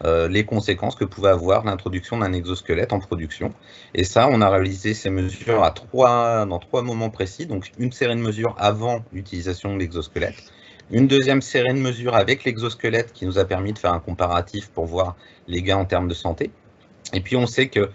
les conséquences que pouvait avoir l'introduction d'un exosquelette en production. Et ça, on a réalisé ces mesures dans trois moments précis. Donc, une série de mesures avant l'utilisation de l'exosquelette, une deuxième série de mesures avec l'exosquelette qui nous a permis de faire un comparatif pour voir les gains en termes de santé. Et puis, on sait que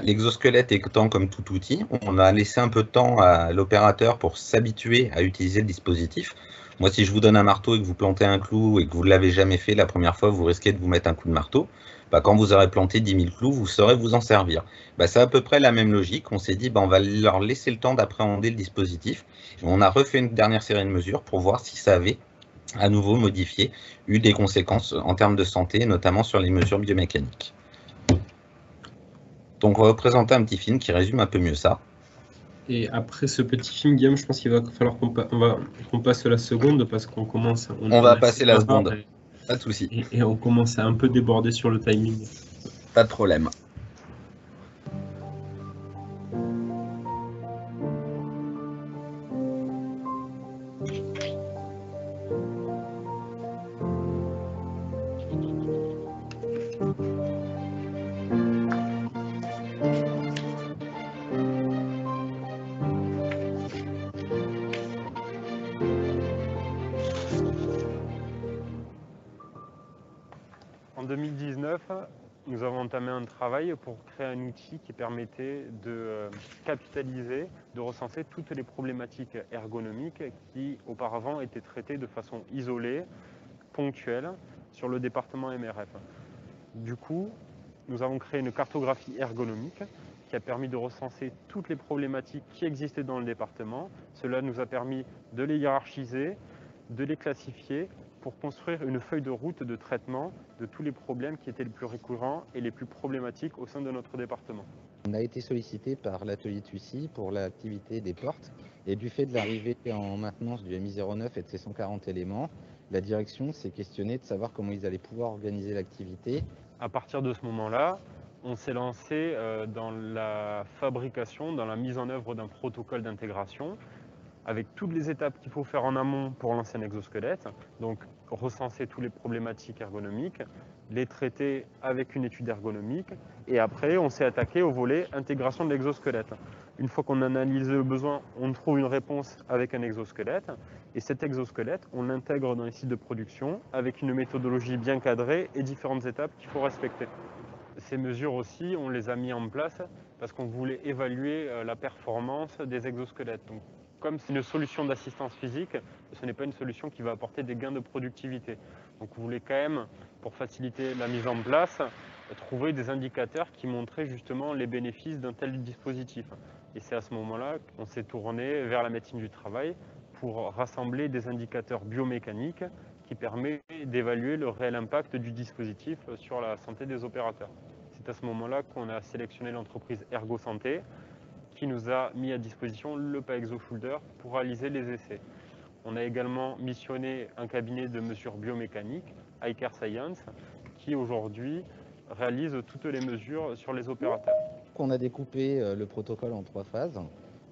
l'exosquelette étant comme tout outil, on a laissé un peu de temps à l'opérateur pour s'habituer à utiliser le dispositif. Moi, si je vous donne un marteau et que vous plantez un clou et que vous ne l'avez jamais fait la première fois, vous risquez de vous mettre un coup de marteau. Quand vous aurez planté 10 000 clous, vous saurez vous en servir. C'est à peu près la même logique. On s'est dit, on va leur laisser le temps d'appréhender le dispositif. On a refait une dernière série de mesures pour voir si ça avait à nouveau modifié, eu des conséquences en termes de santé, notamment sur les mesures biomécaniques. Donc, on va vous présenter un petit film qui résume un peu mieux ça. Et après ce petit film, Guillaume, je pense qu'il va falloir qu'on passe la seconde parce qu'on commence. On va passer la seconde. Pas de souci. Et on commence à un peu déborder sur le timing. Pas de problème. En 2019, nous avons entamé un travail pour créer un outil qui permettait de capitaliser, de recenser toutes les problématiques ergonomiques qui auparavant étaient traitées de façon isolée, ponctuelle, sur le département MRF. Du coup, nous avons créé une cartographie ergonomique qui a permis de recenser toutes les problématiques qui existaient dans le département. Cela nous a permis de les hiérarchiser, de les classifier pour construire une feuille de route de traitement de tous les problèmes qui étaient les plus récurrents et les plus problématiques au sein de notre département. On a été sollicité par l'atelier Tussy pour l'activité des portes et du fait de l'arrivée en maintenance du MI09 et de ses 140 éléments, la direction s'est questionnée de savoir comment ils allaient pouvoir organiser l'activité. À partir de ce moment-là, on s'est lancé dans la fabrication, dans la mise en œuvre d'un protocole d'intégration avec toutes les étapes qu'il faut faire en amont pour lancer un exosquelette, donc recenser toutes les problématiques ergonomiques, les traiter avec une étude ergonomique, et après on s'est attaqué au volet intégration de l'exosquelette. Une fois qu'on a analysé le besoin, on trouve une réponse avec un exosquelette. Et cet exosquelette, on l'intègre dans les sites de production avec une méthodologie bien cadrée et différentes étapes qu'il faut respecter. Ces mesures aussi, on les a mis en place parce qu'on voulait évaluer la performance des exosquelettes. Donc, comme c'est une solution d'assistance physique, ce n'est pas une solution qui va apporter des gains de productivité. Donc on voulait quand même, pour faciliter la mise en place, trouver des indicateurs qui montraient justement les bénéfices d'un tel dispositif. Et c'est à ce moment-là qu'on s'est tourné vers la médecine du travail pour rassembler des indicateurs biomécaniques qui permettent d'évaluer le réel impact du dispositif sur la santé des opérateurs. C'est à ce moment-là qu'on a sélectionné l'entreprise Ergo Santé qui nous a mis à disposition le Paexo Shoulder pour réaliser les essais. On a également missionné un cabinet de mesures biomécaniques, iCare Science, qui aujourd'hui réalise toutes les mesures sur les opérateurs. On a découpé le protocole en 3 phases.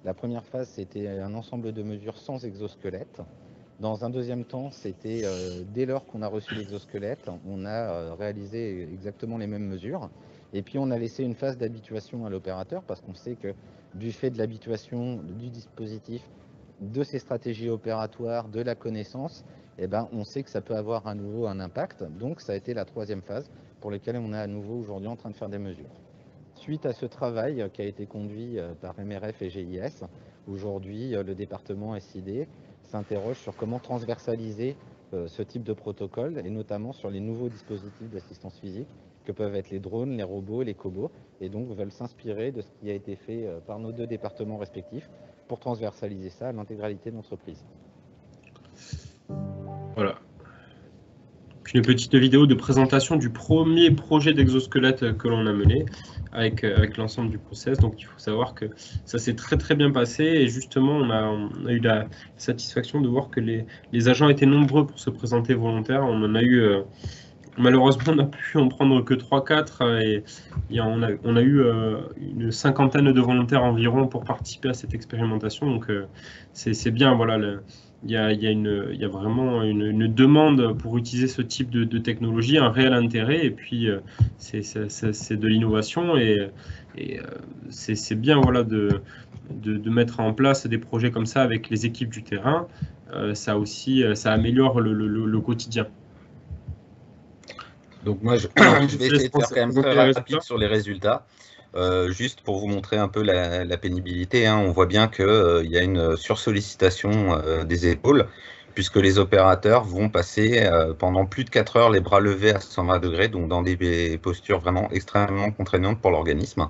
La première phase, c'était un ensemble de mesures sans exosquelette. Dans un deuxième temps, c'était dès lors qu'on a reçu l'exosquelette, on a réalisé exactement les mêmes mesures. Et puis on a laissé une phase d'habituation à l'opérateur parce qu'on sait que du fait de l'habituation du dispositif, de ses stratégies opératoires, de la connaissance, eh ben, on sait que ça peut avoir à nouveau un impact. Donc ça a été la 3e phase pour laquelle on est à nouveau aujourd'hui en train de faire des mesures. Suite à ce travail qui a été conduit par MRF et GIS, aujourd'hui le département SID s'interroge sur comment transversaliser ce type de protocole et notamment sur les nouveaux dispositifs d'assistance physique que peuvent être les drones, les robots, les cobots, et donc veulent s'inspirer de ce qui a été fait par nos 2 départements respectifs pour transversaliser ça à l'intégralité de l'entreprise. Voilà. Une petite vidéo de présentation du premier projet d'exosquelette que l'on a mené avec l'ensemble du process. Donc il faut savoir que ça s'est très bien passé et justement on a eu la satisfaction de voir que les agents étaient nombreux pour se présenter volontaires. On en a eu malheureusement on n'a pu en prendre que 3-4 et on a eu une 50aine de volontaires environ pour participer à cette expérimentation. Donc c'est bien, voilà. Il y a vraiment une demande pour utiliser ce type de technologie, un réel intérêt, et puis c'est de l'innovation et c'est bien, voilà, de mettre en place des projets comme ça avec les équipes du terrain. Ça améliore le quotidien. Donc moi, je vais essayer de faire quand même très rapide sur les résultats. Juste pour vous montrer un peu la pénibilité, hein, on voit bien qu'il y a une sursollicitation des épaules, puisque les opérateurs vont passer pendant plus de 4 heures les bras levés à 120 degrés, donc dans des postures vraiment extrêmement contraignantes pour l'organisme.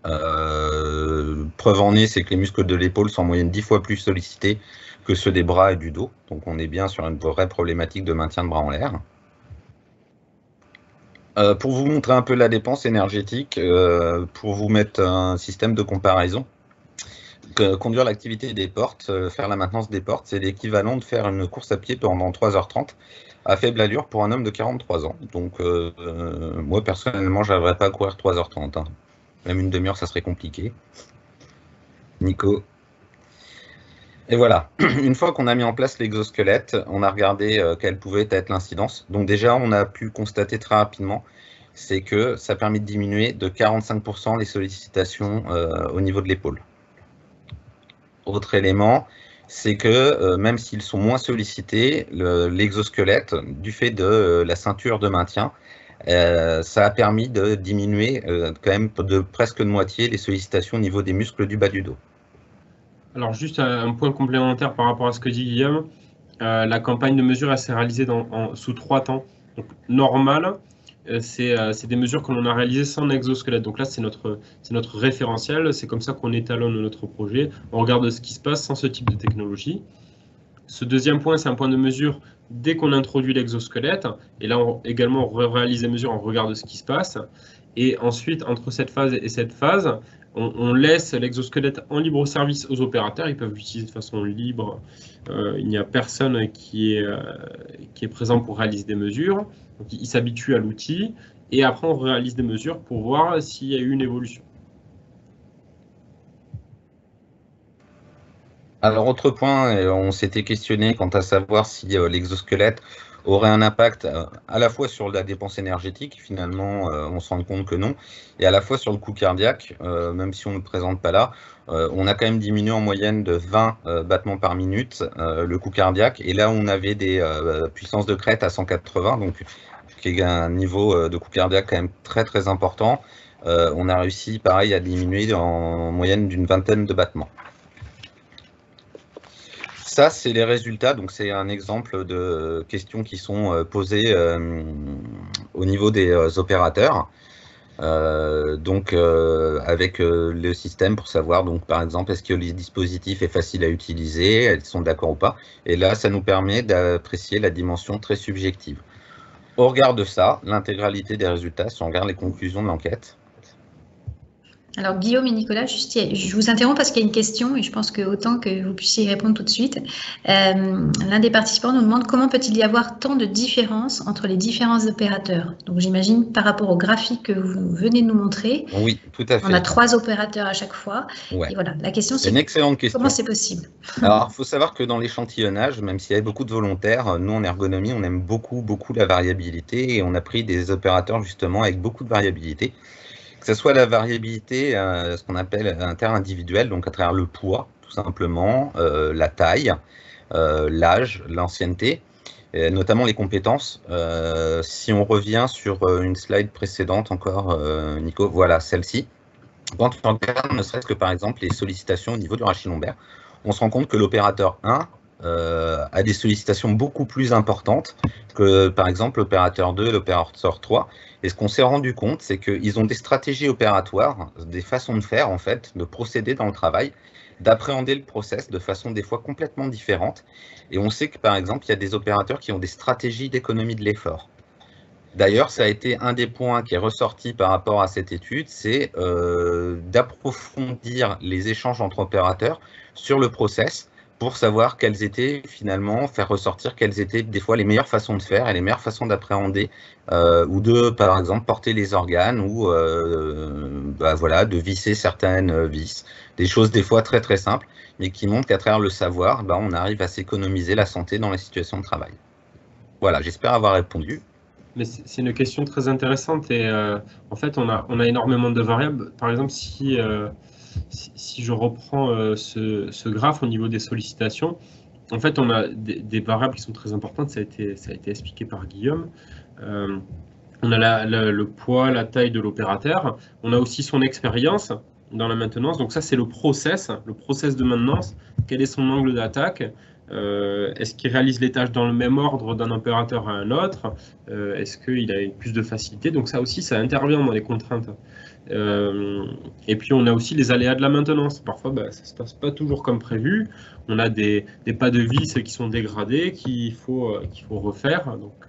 Preuve en est, c'est que les muscles de l'épaule sont en moyenne 10 fois plus sollicités que ceux des bras et du dos, donc on est bien sur une vraie problématique de maintien de bras en l'air. Pour vous montrer un peu la dépense énergétique, pour vous mettre un système de comparaison, conduire l'activité des portes, faire la maintenance des portes, c'est l'équivalent de faire une course à pied pendant 3h30 à faible allure pour un homme de 43 ans. Donc moi personnellement, je n'arriverais pas à courir 3h30. Hein. Même une demi-heure, ça serait compliqué. Nico. Et voilà, une fois qu'on a mis en place l'exosquelette, on a regardé quelle pouvait être l'incidence. Donc déjà, on a pu constater très rapidement, c'est que ça permet de diminuer de 45% les sollicitations au niveau de l'épaule. Autre élément, c'est que même s'ils sont moins sollicités, l'exosquelette, du fait de la ceinture de maintien, ça a permis de diminuer quand même de presque de moitié les sollicitations au niveau des muscles du bas du dos. Alors juste un point complémentaire par rapport à ce que dit Guillaume, la campagne de mesure s'est réalisée sous 3 temps. Donc normal, c'est des mesures que l'on a réalisées sans exosquelette. Donc là c'est notre référentiel, c'est comme ça qu'on étalonne notre projet. On regarde ce qui se passe sans ce type de technologie. Ce deuxième point, c'est un point de mesure dès qu'on introduit l'exosquelette. Et là également on réalise les mesures, on regarde ce qui se passe. Et ensuite, entre cette phase et cette phase, on laisse l'exosquelette en libre service aux opérateurs. Ils peuvent l'utiliser de façon libre. Il n'y a personne qui est présent pour réaliser des mesures. Donc, ils s'habituent à l'outil. Et après, on réalise des mesures pour voir s'il y a eu une évolution. Alors, autre point, on s'était questionné quant à savoir si l'exosquelette aurait un impact à la fois sur la dépense énergétique, finalement on se rend compte que non, et à la fois sur le coût cardiaque, même si on ne le présente pas là, on a quand même diminué en moyenne de 20 battements par minute le coût cardiaque, et là on avait des puissances de crête à 180, donc qui est un niveau de coût cardiaque quand même très très important. On a réussi pareil à diminuer en moyenne d'une vingtaine de battements. Ça, c'est les résultats, donc c'est un exemple de questions qui sont posées au niveau des opérateurs, avec le système pour savoir, donc, par exemple, est-ce que le dispositif est facile à utiliser, elles sont d'accord ou pas, et là, ça nous permet d'apprécier la dimension très subjective. Au regard de ça, l'intégralité des résultats, si on regarde les conclusions de l'enquête. Alors Guillaume et Nicolas, je vous interromps parce qu'il y a une question et je pense que autant que vous puissiez y répondre tout de suite. L'un des participants nous demande comment peut-il y avoir tant de différences entre les différents opérateurs. Donc j'imagine par rapport au graphique que vous venez de nous montrer. Oui, tout à fait. On a 3 opérateurs à chaque fois. Ouais. Et voilà, la question c'est une excellente question. Comment c'est possible? Alors, il faut savoir que dans l'échantillonnage, même s'il y avait beaucoup de volontaires, nous en ergonomie, on aime beaucoup la variabilité et on a pris des opérateurs justement avec beaucoup de variabilité. Que ce soit la variabilité, ce qu'on appelle inter-individuelle, donc à travers le poids, tout simplement, la taille, l'âge, l'ancienneté, notamment les compétences. Si on revient sur une slide précédente encore, Nico, voilà celle-ci. Quand on regarde ne serait-ce que par exemple les sollicitations au niveau du rachis lombaire, on se rend compte que l'opérateur 1 a des sollicitations beaucoup plus importantes que par exemple l'opérateur 2 et l'opérateur 3. Et ce qu'on s'est rendu compte, c'est qu'ils ont des stratégies opératoires, des façons de faire en fait, de procéder dans le travail, d'appréhender le process de façon des fois complètement différente. Et on sait que par exemple, il y a des opérateurs qui ont des stratégies d'économie de l'effort. D'ailleurs, ça a été un des points qui est ressorti par rapport à cette étude, c'est d'approfondir les échanges entre opérateurs sur le process pour savoir quelles étaient finalement, faire ressortir quelles étaient des fois les meilleures façons de faire et les meilleures façons d'appréhender ou de, par exemple, porter les organes ou voilà, de visser certaines vis. Des choses des fois très très simples, mais qui montrent qu'à travers le savoir, on arrive à s'économiser la santé dans les situations de travail. Voilà, j'espère avoir répondu. Mais c'est une question très intéressante et en fait, on a énormément de variables. Par exemple, si je reprends ce graphe au niveau des sollicitations, en fait, on a des variables qui sont très importantes. Ça a été expliqué par Guillaume. On a le poids, la taille de l'opérateur. On a aussi son expérience dans la maintenance. Donc ça, c'est le process de maintenance. Quel est son angle d'attaque? Est-ce qu'il réalise les tâches dans le même ordre d'un opérateur à un autre? Est-ce qu'il a plus de facilité? Donc ça aussi, ça intervient dans les contraintes. Et puis on a aussi les aléas de la maintenance. Parfois, ça ne se passe pas toujours comme prévu. On a des pas de vis qui sont dégradés, qu'il faut refaire. Donc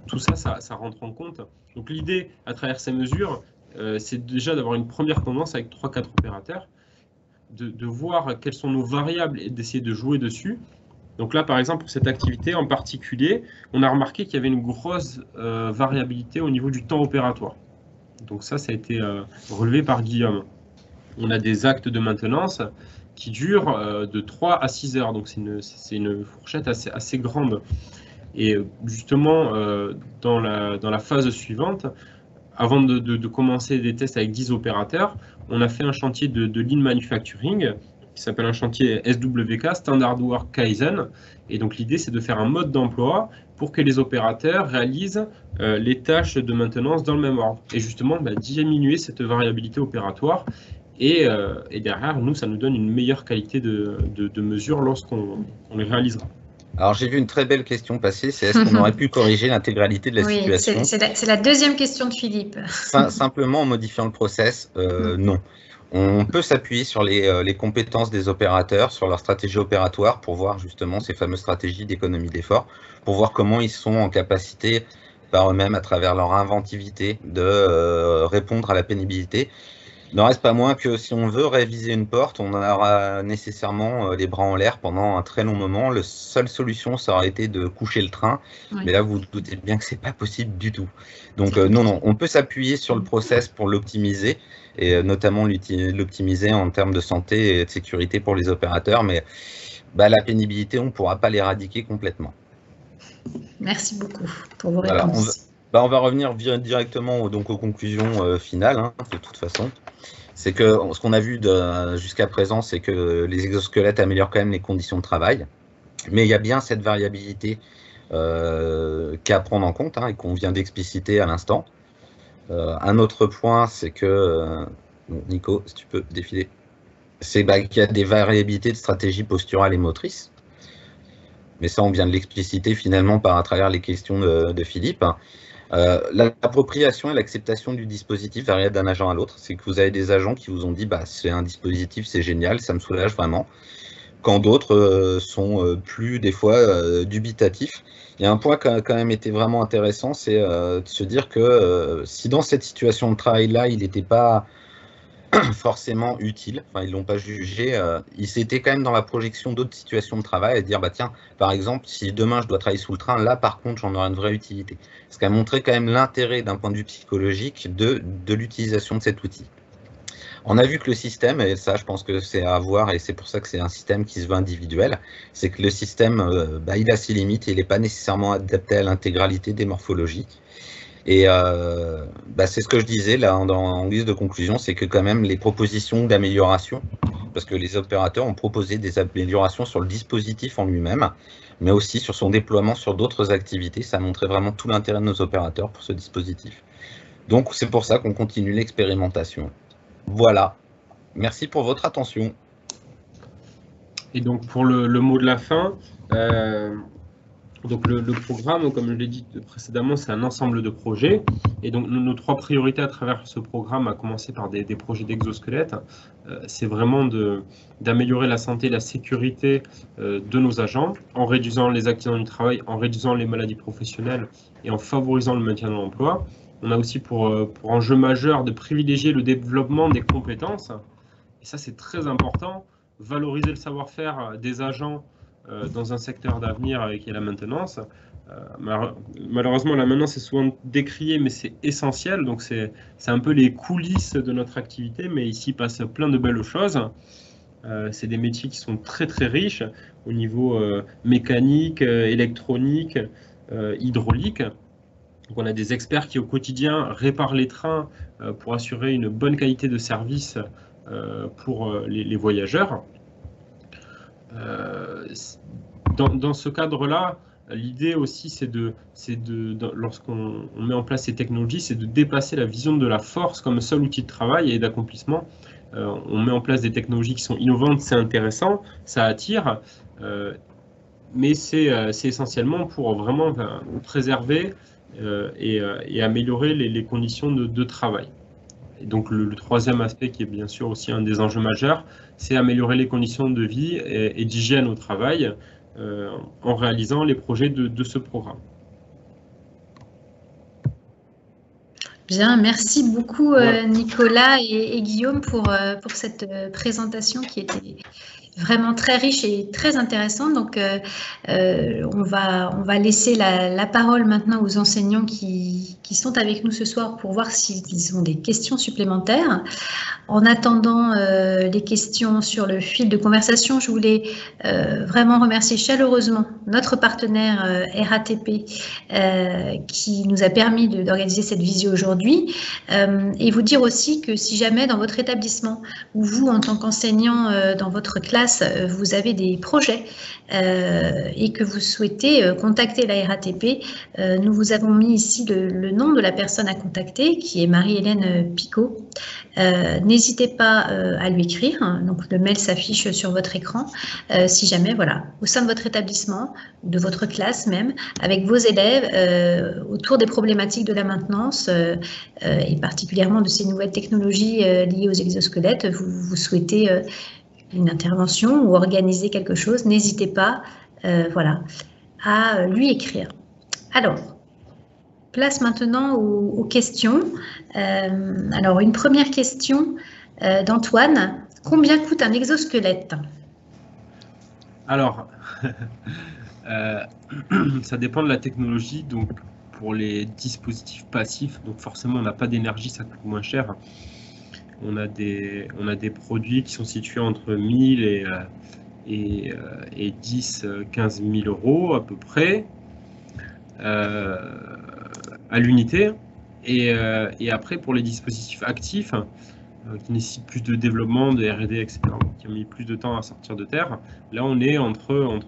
tout ça, ça rentre en compte. Donc l'idée, à travers ces mesures, c'est déjà d'avoir une première tendance avec 3-4 opérateurs, de voir quelles sont nos variables et d'essayer de jouer dessus. Donc là, par exemple, pour cette activité en particulier, on a remarqué qu'il y avait une grosse variabilité au niveau du temps opératoire. Donc ça a été relevé par Guillaume. On a des actes de maintenance qui durent de 3 à 6 heures. Donc c'est une fourchette assez grande. Et justement, dans la phase suivante, avant de commencer des tests avec 10 opérateurs, on a fait un chantier de lean manufacturing qui s'appelle un chantier SWK, Standard Work Kaizen. Et donc l'idée, c'est de faire un mode d'emploi pour que les opérateurs réalisent les tâches de maintenance dans le même ordre. Et justement, diminuer cette variabilité opératoire. Et derrière, ça nous donne une meilleure qualité de mesure lorsqu'on les réalisera. Alors j'ai vu une très belle question passer, c'est est-ce qu'on aurait pu corriger l'intégralité de la situation? C'est la deuxième question de Philippe. Simplement en modifiant le process, non. On peut s'appuyer sur les compétences des opérateurs, sur leur stratégie opératoire pour voir justement ces fameuses stratégies d'économie d'effort, pour voir comment ils sont en capacité par eux-mêmes à travers leur inventivité de répondre à la pénibilité. Il n'en reste pas moins que si on veut réviser une porte, on aura nécessairement les bras en l'air pendant un très long moment. La seule solution, ça aurait été de coucher le train. Oui. Mais là, vous doutez bien que c'est pas possible du tout. Donc non, on peut s'appuyer sur le process pour l'optimiser et notamment l'optimiser en termes de santé et de sécurité pour les opérateurs. Mais la pénibilité, on ne pourra pas l'éradiquer complètement. Merci beaucoup pour vos Voilà, réponses. on va revenir directement donc, aux conclusions finales, hein, de toute façon. C'est que ce qu'on a vu jusqu'à présent, c'est que les exosquelettes améliorent quand même les conditions de travail. Mais il y a bien cette variabilité qu'à prendre en compte, hein, et qu'on vient d'expliciter à l'instant. Un autre point, c'est que, bon, Nico, si tu peux défiler, c'est qu'il y a des variabilités de stratégie posturale et motrice. Mais ça, on vient de l'expliciter finalement à travers les questions de Philippe. L'appropriation et l'acceptation du dispositif varie d'un agent à l'autre. C'est que vous avez des agents qui vous ont dit c'est un dispositif, c'est génial, ça me soulage vraiment. Quand d'autres sont plus, des fois, dubitatifs. Il y a un point qui a quand même été vraiment intéressant, c'est de se dire que si dans cette situation de travail-là, il n'était pas forcément utile, enfin ils l'ont pas jugé, ils étaient quand même dans la projection d'autres situations de travail, à dire tiens, par exemple, si demain je dois travailler sous le train, là par contre j'en aurai une vraie utilité. Ce qui a montré quand même l'intérêt d'un point de vue psychologique de l'utilisation de cet outil. On a vu que le système, et ça je pense que c'est à voir, et c'est pour ça que c'est un système qui se veut individuel, c'est que le système, il a ses limites et il n'est pas nécessairement adapté à l'intégralité des morphologies. Et c'est ce que je disais là en guise de conclusion, c'est que quand même les propositions d'amélioration, parce que les opérateurs ont proposé des améliorations sur le dispositif en lui-même, mais aussi sur son déploiement sur d'autres activités, ça a montré vraiment tout l'intérêt de nos opérateurs pour ce dispositif. Donc c'est pour ça qu'on continue l'expérimentation. Voilà, merci pour votre attention. Et donc pour le mot de la fin, donc le programme, comme je l'ai dit précédemment, c'est un ensemble de projets. Et donc nos 3 priorités à travers ce programme, à commencer par des projets d'exosquelettes, c'est vraiment d'améliorer la santé et la sécurité de nos agents en réduisant les accidents du travail, en réduisant les maladies professionnelles et en favorisant le maintien de l'emploi. On a aussi pour enjeu majeur de privilégier le développement des compétences. Et ça, c'est très important. Valoriser le savoir-faire des agents dans un secteur d'avenir qui est la maintenance. Malheureusement, la maintenance est souvent décriée, mais c'est essentiel. Donc, c'est un peu les coulisses de notre activité, mais ici, il passe plein de belles choses. C'est des métiers qui sont très, très riches au niveau mécanique, électronique, hydraulique. Donc, on a des experts qui, au quotidien, réparent les trains pour assurer une bonne qualité de service pour les voyageurs. Dans ce cadre-là, l'idée aussi, lorsqu'on met en place ces technologies, c'est de dépasser la vision de la force comme seul outil de travail et d'accomplissement. On met en place des technologies qui sont innovantes, c'est intéressant, ça attire, mais c'est essentiellement pour vraiment préserver et améliorer les conditions de travail. Et donc le 3e aspect, qui est bien sûr aussi un des enjeux majeurs, c'est améliorer les conditions de vie et d'hygiène au travail en réalisant les projets de ce programme. Bien, merci beaucoup Nicolas et Guillaume pour cette présentation qui était vraiment très riche et très intéressante. Donc, on va laisser la parole maintenant aux enseignants qui sont avec nous ce soir pour voir s'ils ont des questions supplémentaires. En attendant les questions sur le fil de conversation, je voulais vraiment remercier chaleureusement notre partenaire RATP qui nous a permis d'organiser cette visio aujourd'hui et vous dire aussi que si jamais dans votre établissement ou vous en tant qu'enseignant dans votre classe, vous avez des projets et que vous souhaitez contacter la RATP, nous vous avons mis ici le nom de la personne à contacter qui est Marie-Hélène Picot. N'hésitez pas à lui écrire, donc le mail s'affiche sur votre écran, si jamais, voilà, au sein de votre établissement, de votre classe même, avec vos élèves, autour des problématiques de la maintenance et particulièrement de ces nouvelles technologies liées aux exosquelettes, vous souhaitez une intervention ou organiser quelque chose, n'hésitez pas voilà, à lui écrire. Alors, place maintenant aux questions. Alors, une première question d'Antoine. Combien coûte un exosquelette? Alors, ça dépend de la technologie. Donc, pour les dispositifs passifs, donc forcément, on n'a pas d'énergie, ça coûte moins cher. On a des produits qui sont situés entre 1000 et 10 15 000 euros à peu près. à l'unité. Et après, pour les dispositifs actifs, qui nécessitent plus de développement, de R&D, etc., qui ont mis plus de temps à sortir de terre, là, on est entre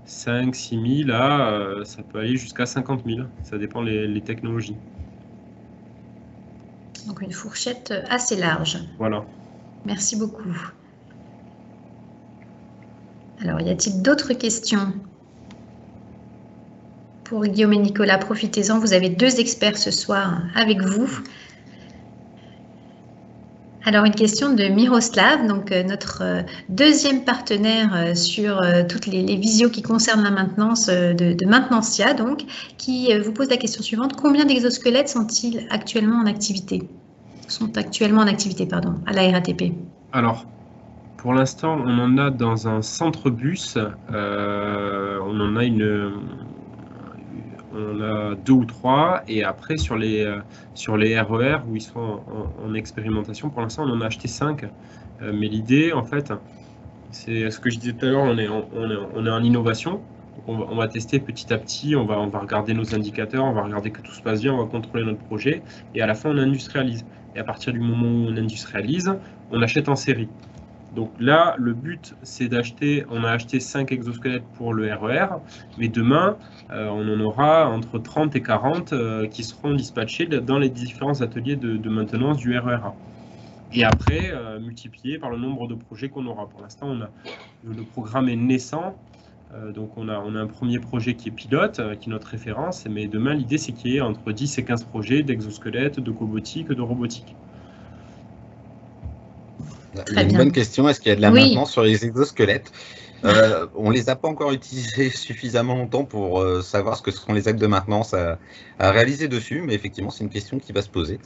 5 6 000 à ça peut aller jusqu'à 50 000. Ça dépend les technologies. Donc une fourchette assez large. Voilà. Merci beaucoup. Alors, y a-t-il d'autres questions pour Guillaume et Nicolas? Profitez-en, vous avez 2 experts ce soir avec vous. Alors, une question de Miroslav, donc notre deuxième partenaire sur toutes les visios qui concernent la maintenance de Maintenancia, donc, qui vous pose la question suivante. Combien d'exosquelettes sont-ils actuellement en activité? À la RATP. Alors, pour l'instant, on en a dans un centre bus, on en a on a 2 ou 3, et après sur les RER où ils sont en expérimentation, pour l'instant on en a acheté 5. Mais l'idée, en fait, c'est ce que je disais tout à l'heure, on est en innovation. On va tester petit à petit, on va regarder nos indicateurs, on va regarder que tout se passe bien, on va contrôler notre projet, et à la fin on industrialise. Et à partir du moment où on industrialise, on achète en série. Donc là, le but, c'est on a acheté 5 exosquelettes pour le RER, mais demain, on en aura entre 30 et 40 qui seront dispatchés dans les différents ateliers de maintenance du RER. Et après, multiplié par le nombre de projets qu'on aura. Pour l'instant, le programme est naissant, donc on a un premier projet qui est pilote, qui est notre référence, mais demain, l'idée, c'est qu'il y ait entre 10 et 15 projets d'exosquelettes, de cobotique, de robotique. Il y a une bonne question, est-ce qu'il y a de la maintenance sur les exosquelettes? On ne les a pas encore utilisés suffisamment longtemps pour savoir ce que seront les actes de maintenance à réaliser dessus, mais effectivement, c'est une question qui va se poser.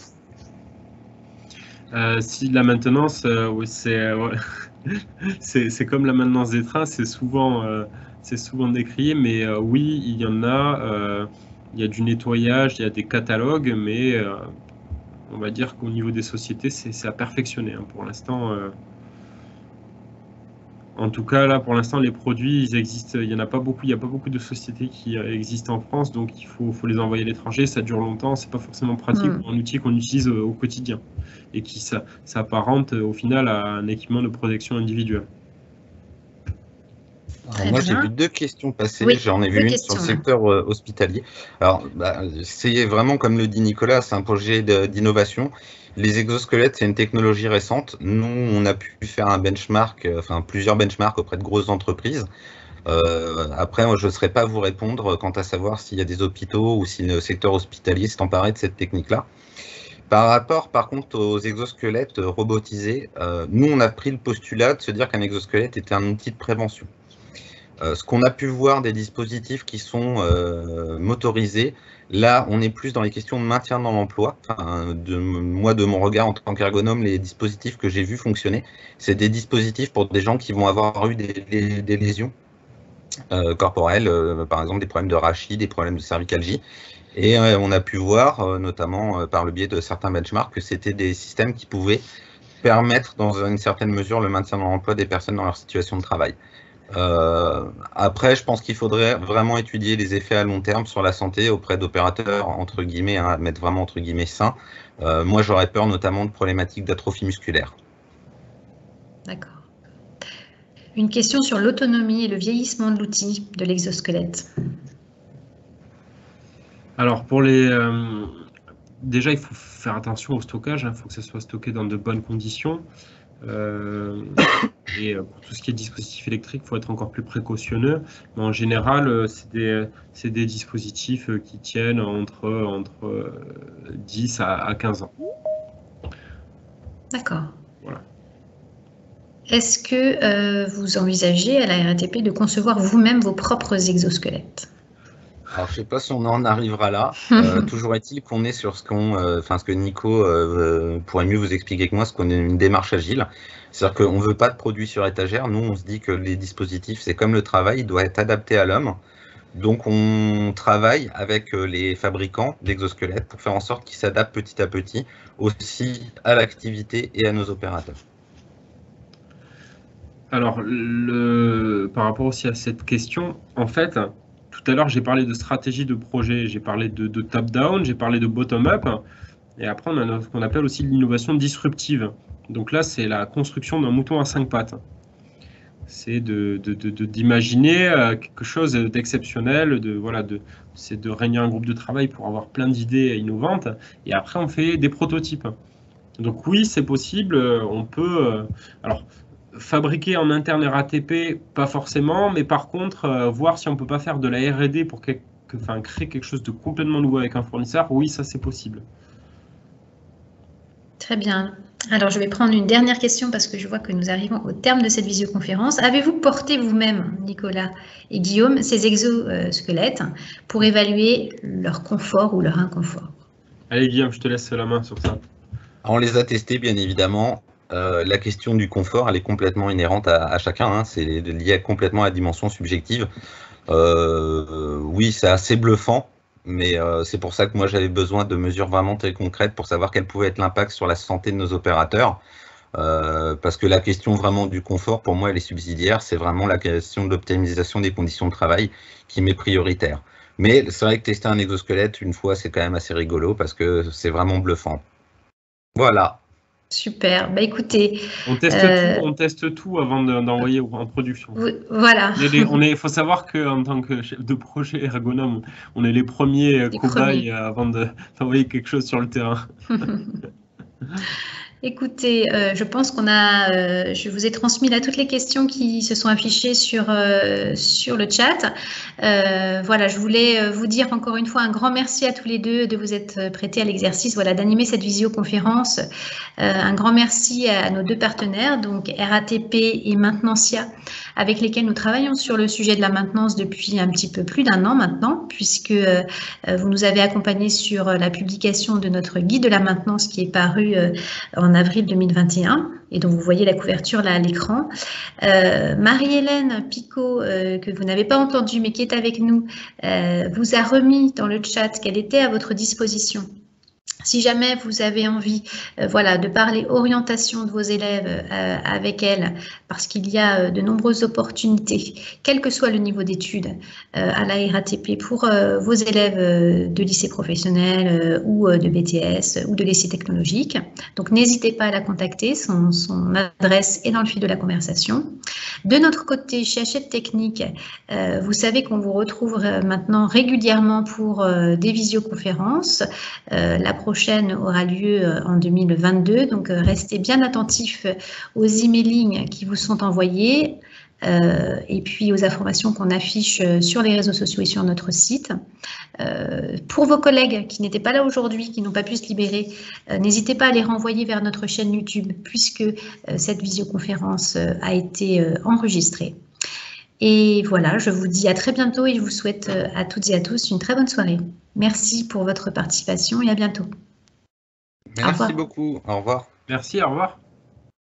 Si la maintenance, c'est comme la maintenance des trains, c'est souvent décrié, mais oui, il y en a, il y a du nettoyage, il y a des catalogues, mais on va dire qu'au niveau des sociétés, c'est à perfectionner. Hein. Pour l'instant, en tout cas, là, pour l'instant, les produits, ils existent. Il n'y en a pas beaucoup. Il n'y a pas beaucoup de sociétés qui existent en France, donc il faut les envoyer à l'étranger. Ça dure longtemps. C'est pas forcément pratique pour un outil qu'on utilise au quotidien et qui s'apparente au final à un équipement de protection individuelle. Alors moi, j'ai vu 2 questions passer. Oui, j'en ai vu une sur le secteur hospitalier. Alors, c'est vraiment, comme le dit Nicolas, c'est un projet d'innovation. Les exosquelettes, c'est une technologie récente. Nous, on a pu faire un benchmark, plusieurs benchmarks auprès de grosses entreprises. Après, moi, je ne saurais pas vous répondre quant à savoir s'il y a des hôpitaux ou si le secteur hospitalier s'est emparé de cette technique-là. Par rapport, par contre, aux exosquelettes robotisés, nous, on a pris le postulat de se dire qu'un exosquelette était un outil de prévention. Ce qu'on a pu voir des dispositifs qui sont motorisés, là, on est plus dans les questions de maintien dans l'emploi. Moi, de mon regard en tant qu'ergonome, les dispositifs que j'ai vus fonctionner, c'est des dispositifs pour des gens qui vont avoir eu des lésions corporelles, par exemple des problèmes de rachis, des problèmes de cervicalgie. Et on a pu voir, notamment par le biais de certains benchmarks, que c'était des systèmes qui pouvaient permettre, dans une certaine mesure, le maintien dans l'emploi des personnes dans leur situation de travail. Après, je pense qu'il faudrait vraiment étudier les effets à long terme sur la santé auprès d'opérateurs, entre guillemets, à mettre vraiment entre guillemets sains. Moi, j'aurais peur notamment de problématiques d'atrophie musculaire. D'accord. Une question sur l'autonomie et le vieillissement de l'outil de l'exosquelette. Alors, déjà, il faut faire attention au stockage. Il faut que ça soit stocké dans de bonnes conditions. Et pour tout ce qui est dispositif électrique, il faut être encore plus précautionneux. Mais en général, c'est des dispositifs qui tiennent entre 10 à 15 ans. D'accord. Voilà. Est-ce que vous envisagez à la RATP de concevoir vous-même vos propres exosquelettes? Alors, je ne sais pas si on en arrivera là. Toujours est-il qu'on est sur ce que Nico pourrait mieux vous expliquer que moi, ce qu'on est une démarche agile. C'est-à-dire qu'on ne veut pas de produits sur étagère. Nous, on se dit que les dispositifs, c'est comme le travail, il doit être adapté à l'homme. Donc, on travaille avec les fabricants d'exosquelettes pour faire en sorte qu'ils s'adaptent petit à petit aussi à l'activité et à nos opérateurs. Alors, par rapport aussi à cette question, en fait, tout à l'heure, j'ai parlé de stratégie de projet, j'ai parlé de top-down, j'ai parlé de bottom-up. Et après, on a ce qu'on appelle aussi l'innovation disruptive. Donc là, c'est la construction d'un mouton à 5 pattes. C'est d'imaginer quelque chose d'exceptionnel, c'est de réunir un groupe de travail pour avoir plein d'idées innovantes. Et après, on fait des prototypes. Donc oui, c'est possible. On peut alors fabriquer en interne RATP, pas forcément, mais par contre, voir si on peut pas faire de la R&D pour créer quelque chose de complètement nouveau avec un fournisseur. Oui, ça c'est possible. Très bien. Alors, je vais prendre une dernière question parce que je vois que nous arrivons au terme de cette visioconférence. Avez-vous porté vous-même, Nicolas et Guillaume, ces exosquelettes pour évaluer leur confort ou leur inconfort? Allez, Guillaume, je te laisse la main sur ça. On les a testés, bien évidemment. La question du confort, elle est complètement inhérente à chacun. Hein. C'est lié complètement à la dimension subjective. Oui, c'est assez bluffant. Mais c'est pour ça que moi j'avais besoin de mesures vraiment très concrètes pour savoir quel pouvait être l'impact sur la santé de nos opérateurs. Parce que la question vraiment du confort, pour moi, elle est subsidiaire. C'est vraiment la question de l'optimisation des conditions de travail qui m'est prioritaire. Mais c'est vrai que tester un exosquelette une fois, c'est quand même assez rigolo parce que c'est vraiment bluffant. Voilà. Super. Bah, écoutez, on teste tout avant d'envoyer en production. Voilà. Il faut savoir qu'en tant que chef de projet ergonome, on est les premiers cobayes avant d'envoyer quelque chose sur le terrain. Écoutez, je pense je vous ai transmis là toutes les questions qui se sont affichées sur le chat. Voilà, je voulais vous dire encore une fois un grand merci à tous les deux de vous être prêtés à l'exercice, voilà, d'animer cette visioconférence. Un grand merci à nos deux partenaires, donc RATP et Maintenancia, avec lesquels nous travaillons sur le sujet de la maintenance depuis un petit peu plus d'1 an maintenant, puisque vous nous avez accompagnés sur la publication de notre guide de la maintenance qui est paru en avril 2021 et dont vous voyez la couverture là à l'écran. Marie-Hélène Picot, que vous n'avez pas entendue mais qui est avec nous, vous a remis dans le chat qu'elle était à votre disposition. Si jamais vous avez envie voilà, de parler orientation de vos élèves avec elle, parce qu'il y a de nombreuses opportunités, quel que soit le niveau d'études à la RATP pour vos élèves de lycée professionnel ou de BTS ou de lycée technologique. Donc n'hésitez pas à la contacter, son adresse est dans le fil de la conversation. De notre côté, chez Hachette Technique, vous savez qu'on vous retrouve maintenant régulièrement pour des visioconférences. La prochaine aura lieu en 2022, donc restez bien attentifs aux emailings qui vous sont envoyés et puis aux informations qu'on affiche sur les réseaux sociaux et sur notre site. Pour vos collègues qui n'étaient pas là aujourd'hui, qui n'ont pas pu se libérer, n'hésitez pas à les renvoyer vers notre chaîne YouTube puisque cette visioconférence a été enregistrée. Et voilà, je vous dis à très bientôt et je vous souhaite à toutes et à tous une très bonne soirée. Merci pour votre participation et à bientôt. Merci beaucoup. Au revoir. Merci, au revoir.